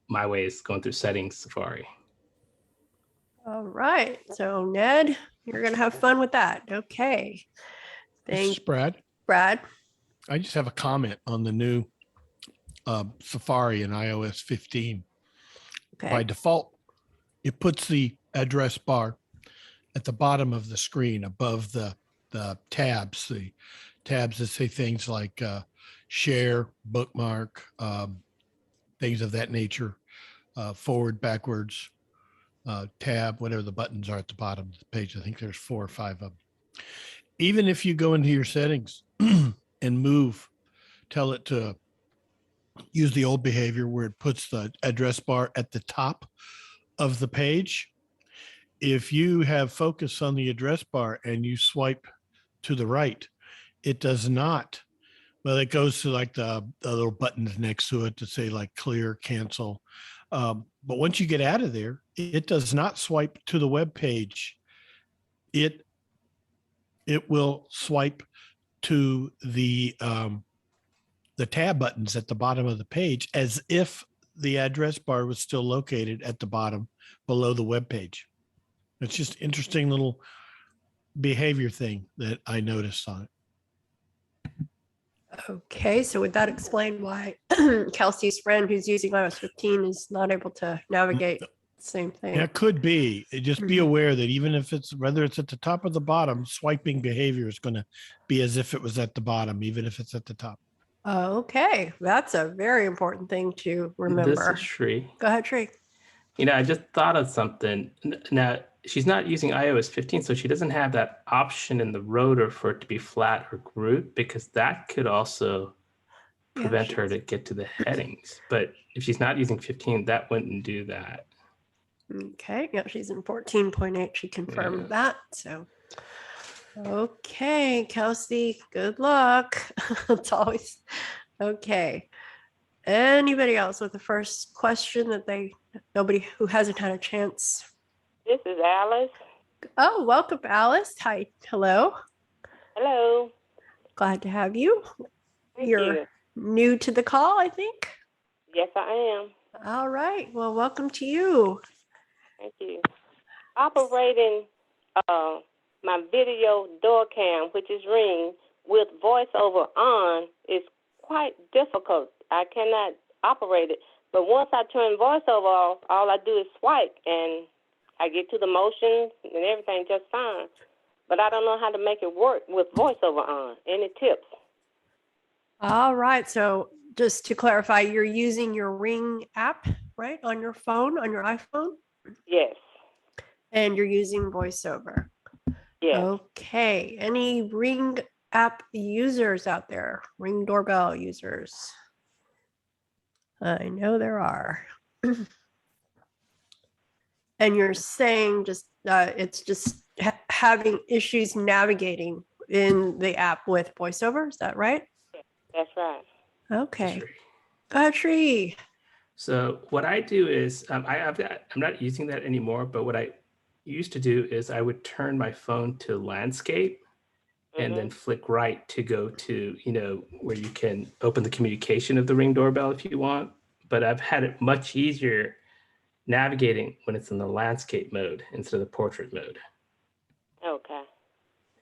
my way is going through settings Safari. All right. So Ned, you're gonna have fun with that. Okay. This is Brad. Brad. I just have a comment on the new Safari in iOS 15. Okay. By default, it puts the address bar at the bottom of the screen above the tabs. The tabs that say things like share, bookmark, things of that nature, forward, backwards, tab, whatever the buttons are at the bottom of the page. I think there's 4 or 5 of them. Even if you go into your settings and tell it to use the old behavior where it puts the address bar at the top of the page. If you have focus on the address bar and you swipe to the right, it does not. Well, it goes to like the little buttons next to it to say like clear, cancel. But once you get out of there, it does not swipe to the web page. It will swipe to the tab buttons at the bottom of the page as if the address bar was still located at the bottom below the web page. It's just interesting little behavior thing that I noticed on it. Okay, so would that explain why Kelsey's friend who's using iOS 15 is not able to navigate the same thing? Yeah, it could be. Just be aware that even if whether it's at the top or the bottom, swiping behavior is going to be as if it was at the bottom, even if it's at the top. Okay, that's a very important thing to remember. This is Shri. Go ahead, Shri. I just thought of something. Now, she's not using iOS 15, so she doesn't have that option in the rotor for it to be flat or grouped, because that could also prevent her to get to the headings. But if she's not using 15, that wouldn't do that. Okay, yeah, she's in 14.8. She confirmed that. So, okay, Kelsey, good luck. It's always okay. Anybody else with the first question that nobody who hasn't had a chance? This is Alice. Oh, welcome, Alice. Hi. Hello. Hello. Glad to have you. You're you. new to the call, I think. Yes, I am. All right. Well, welcome to you. Thank you. Operating my video door cam, which is Ring, with VoiceOver on is quite difficult. I cannot operate it. But once I turn VoiceOver off, all I do is swipe, and I get to the motions and everything just fine. But I don't know how to make it work with VoiceOver on. Any tips? All right. So just to clarify, you're using your Ring app, right, on your phone, on your iPhone? Yes. And you're using VoiceOver? Yes. Okay. Any Ring app users out there? Ring Doorbell users? I know there are. And you're saying just it's just having issues navigating in the app with VoiceOver. Is that right? That's right. Okay. Go ahead, Shri. So what I do is I'm not using that anymore, but what I used to do is I would turn my phone to landscape and then flick right to go to, where you can open the communication of the Ring doorbell if you want. But I've had it much easier navigating when it's in the landscape mode instead of the portrait mode. Okay.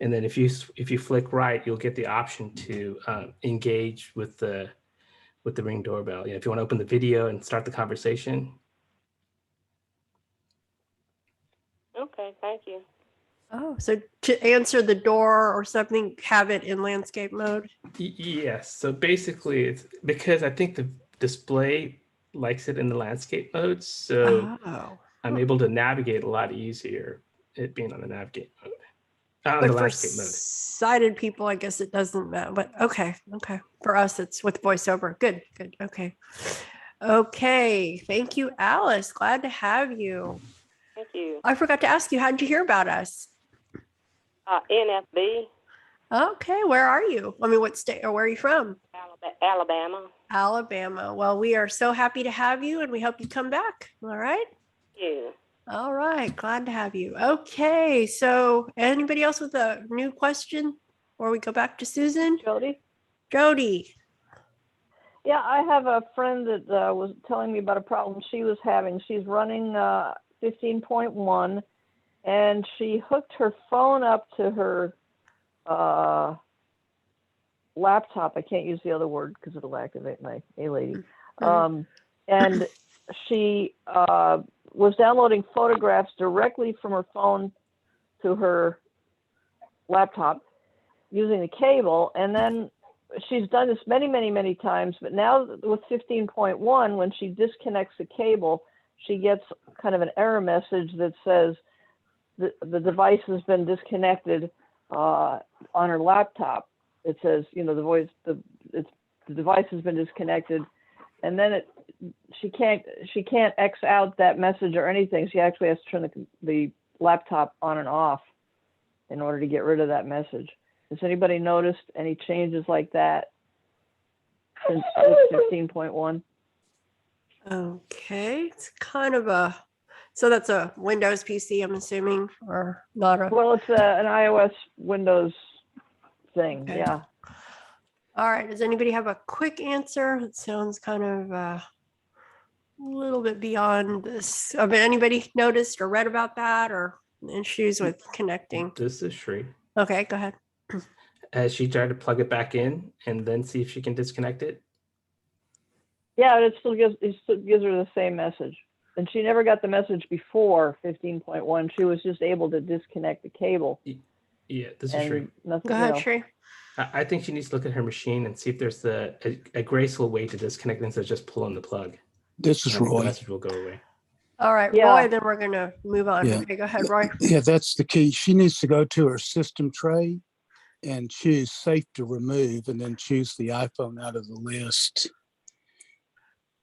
And then if you flick right, you'll get the option to engage with the Ring doorbell. If you want to open the video and start the conversation. Okay, thank you. Oh, so to answer the door or something, have it in landscape mode? Yes. So basically, it's because I think the display likes it in the landscape mode. So Oh. I'm able to navigate a lot easier, it being on the navigate mode. On But the for landscape mode. sighted people, I guess it doesn't matter. But okay. For us, it's with VoiceOver. Good. Okay. Thank you, Alice. Glad to have you. Thank you. I forgot to ask you, how did you hear about us? NFB, Okay, where are you? I mean, what state or where are you from? Alabama. Alabama. Well, we are so happy to have you and we hope you come back. All right. Yeah. All right. Glad to have you. Okay. So anybody else with a new question or we go back to Susan? Jody. Yeah, I have a friend that was telling me about a problem she was having. She's running 15.1 and she hooked her phone up to her laptop. I can't use the other word because it'll activate my A-lady. And she was downloading photographs directly from her phone to her laptop using the cable. And then she's done this many times, but now with 15.1, when she disconnects the cable, she gets kind of an error message that says the device has been disconnected on her laptop. It says, the device has been disconnected, and then she can't X out that message or anything. She actually has to turn the laptop on and off in order to get rid of that message. Has anybody noticed any changes like that since 15.1? Okay. It's kind of so that's a Windows PC, I'm assuming, or not a. Well, it's an iOS Windows thing. Okay. Yeah. All right. Does anybody have a quick answer? It sounds kind of a little bit beyond this. Have anybody noticed or read about that or issues with connecting? This is Shri. Okay, go ahead. Has she tried to plug it back in and then see if she can disconnect it? Yeah, it still gives her the same message. And she never got the message before 15.1. She was just able to disconnect the cable. Yeah, this is Shri. Nothing, Go ahead, Shri. I think she needs to look at her machine and see if there's a graceful way to disconnect instead of just pulling the plug. This is And the Roy. message will go away. All right, Yeah. Roy, then we're going to move on. Yeah. Okay, go ahead, Roy. Yeah, that's the key. She needs to go to her system tray and choose safe to remove and then choose the iPhone out of the list.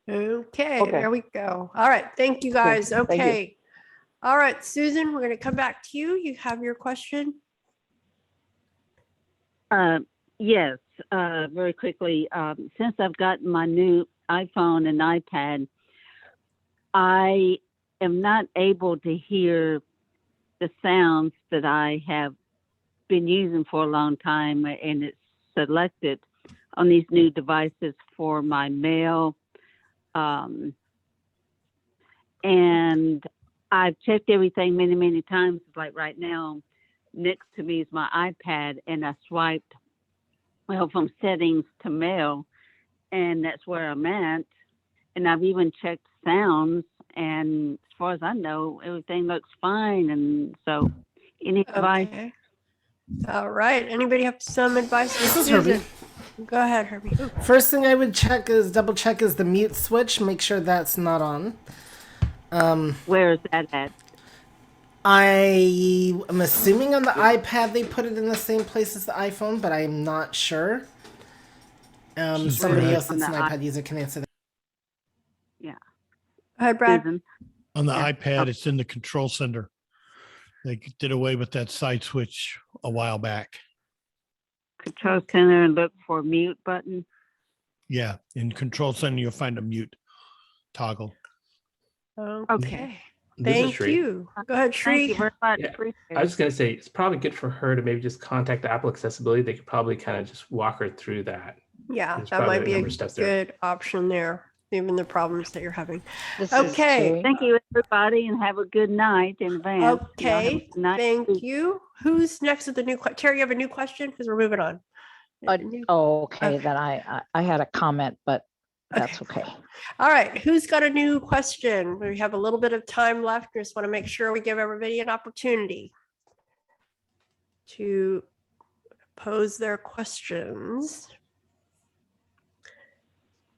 Okay, there we go. All right, thank you guys. Thank you. Okay. All right, Susan, we're going to come back to you. You have your question? Yes, very quickly. Since I've gotten my new iPhone and iPad, I am not able to hear the sounds that I have been using for a long time, and it's selected on these new devices for my mail. And I've checked everything many times. Like right now, next to me is my iPad, and I swiped, from settings to mail, and that's where I'm at. And I've even checked sounds, and as far as I know, everything looks fine. And so, any advice? Okay. All right. Anybody have some advice? This is Herbie. Go ahead, Herbie. First thing I would double check is the mute switch. Make sure that's not on. Where is that at? I am assuming on the iPad they put it in the same place as the iPhone, but I'm not sure. Somebody else that's an iPad user can answer that. Yeah. Go ahead, Brad. On the iPad, it's in the control center. They did away with that side switch a while back. Control center and look for mute button. Yeah, in control center, you'll find a mute toggle. Okay. This is Thank Shri. you. Go ahead, Shri. Thank you very much. Yeah, Appreciate I was it. just going to say, it's probably good for her to maybe just contact Apple Accessibility. They could probably kind of just walk her through that. Yeah, There's that probably might be a number of steps there. good option there, given the problems that you're having. This is Okay. Terry. Thank you, everybody, and have a good night in advance. Y'all have a Okay. good night. Thank you. Who's next with the new question? Terry, you have a new question? Because we're moving on. Okay, then I had a comment, but that's okay. All right. Who's got a new question? We have a little bit of time left. Just want to make sure we give everybody an opportunity to pose their questions.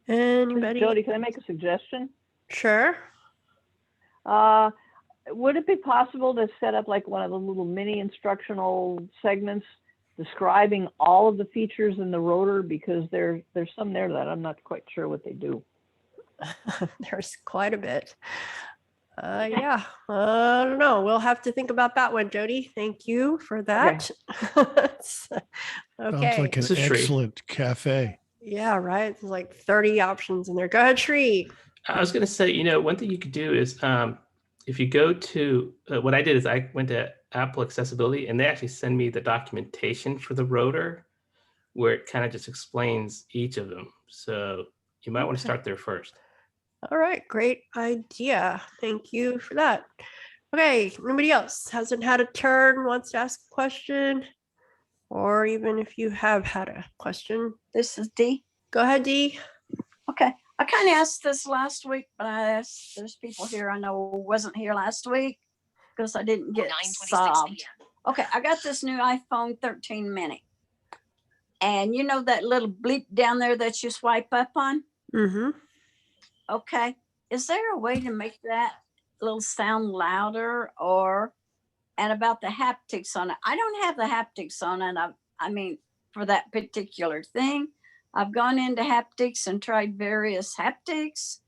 Anybody? Jody, can I make a suggestion? Sure. Would it be possible to set up like one of the little mini instructional segments describing all of the features in the rotor? Because there's some there that I'm not quite sure what they do. There's quite a bit. Yeah, I don't know. We'll have to think about that one, Jody. Thank you for that. Sounds Okay. like an excellent cafe. Yeah, right. There's like 30 options in there. Go ahead, Shree. I was going to say, one thing you could do is if you go to what I did is I went to Apple Accessibility and they actually send me the documentation for the rotor where it kind of just explains each of them. So you might want to start there first. All right, great idea. Thank you for that. Okay, anybody else hasn't had a turn, wants to ask a question? Or even if you have had a question. This is Dee. Go ahead, Dee. Okay. I kind of asked this last week, but there's people here I know wasn't here last week because I didn't get solved. Okay, I got this new iPhone 13 mini. And you know that little bleep down there that you swipe up on? Mm-hmm. Okay. Is there a way to make that little sound louder and about the haptics on it? I don't have the haptics on it. I mean, for that particular thing, I've gone into haptics and tried various haptics,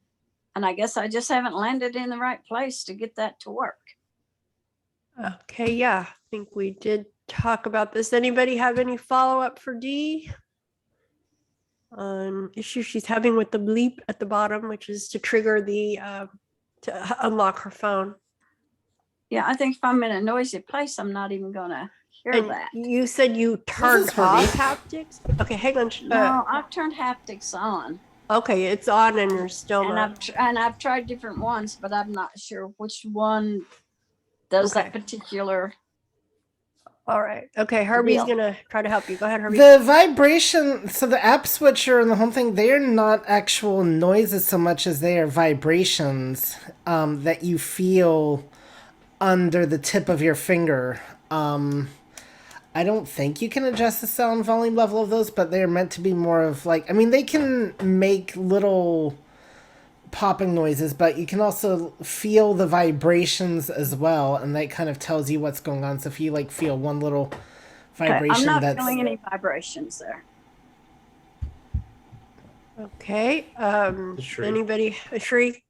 and I guess I just haven't landed in the right place to get that to work. Okay, yeah, I think we did talk about this. Anybody have any follow-up for Dee? Issue she's having with the bleep at the bottom, which is to trigger the to unlock her phone. Yeah, I think if I'm in a noisy place, I'm not even gonna hear that. You said you turned off haptics? Okay, hang on. No, I've turned haptics on. Okay, it's on and you're still not. I've tried different ones, but I'm not sure which one does that particular. All right. Okay, Herbie's gonna try to help you. Go ahead, Herbie. The vibration, so the app switcher and the whole thing, they're not actual noises so much as they are vibrations that you feel under the tip of your finger. I don't think you can adjust the sound volume level of those, but they're meant to be more of like, I mean, they can make little popping noises, but you can also feel the vibrations as well, and that kind of tells you what's going on. So if you like feel one little vibration, I'm not feeling any vibrations there. Okay. Anybody? Shree?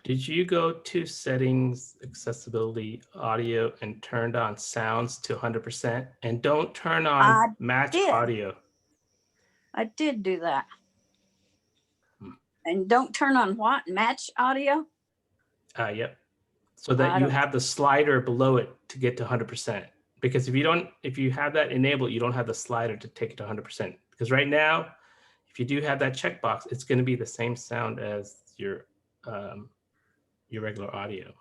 Did you go to settings, accessibility, audio, and turned on sounds to 100%? And don't turn on match audio. I did do that. And don't turn on what? Match audio? Yep. So that you have the slider below it to get to 100%. Because if you have that enabled, you don't have the slider to take it to 100%. Because right now, if you do have that checkbox, it's going to be the same sound as your regular audio.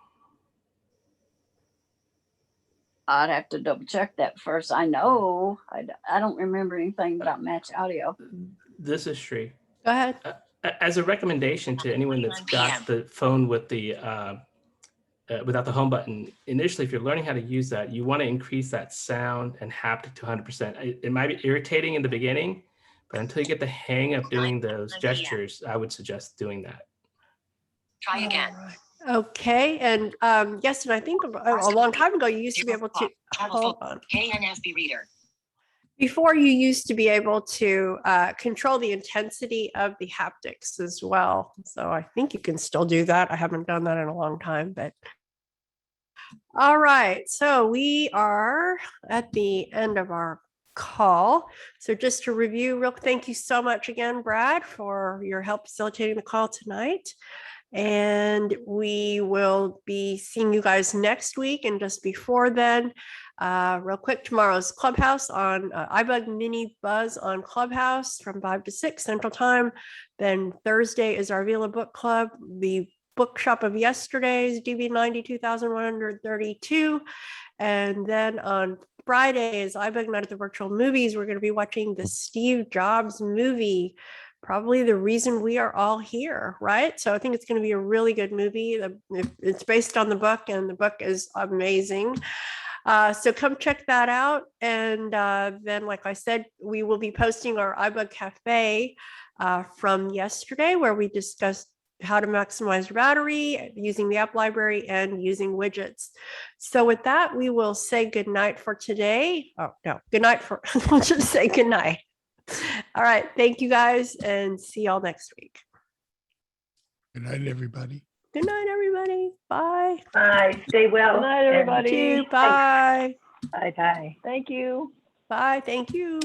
I'd have to double check that first. I know. I don't remember anything about match audio. This is Shree. Go ahead. As a recommendation to anyone that's got the phone with the without the home button, initially, if you're learning how to use that, you want to increase that sound and haptic to 100%. It might be irritating in the beginning, but until you get the hang of doing those gestures, I would suggest doing that. Try again. Okay, and yes, and I think a long time ago you used to be able to hold on. KNFB reader. Before you used to be able to control the intensity of the haptics as well. So I think you can still do that. I haven't done that in a long time, but all right. So we are at the end of our call. So just to review thank you so much again, Brad, for your help facilitating the call tonight. And we will be seeing you guys next week. And just before then, real quick, tomorrow's Clubhouse on iBug Mini Buzz on Clubhouse from 5 to 6 Central Time. Then Thursday is our Vila Book Club, the bookshop of yesterday's DB90 2132. And then on Friday is iBug Night at the Virtual Movies. We're going to be watching the Steve Jobs movie, probably the reason we are all here, right? So I think it's going to be a really good movie. It's based on the book, and the book is amazing. So come check that out. And then, like I said, we will be posting our iBug Cafe from yesterday, where we discussed how to maximize your battery using the app library and using widgets. So with that, we will say good night for today. Oh, no, good night for, we'll just say good night. All right. Thank you guys and see y'all next week. Good night, everybody. Good night, everybody. Bye. Bye. Stay well. Good night, and everybody. Thank you. Bye. Bye bye. Thank you. Bye. Thank you.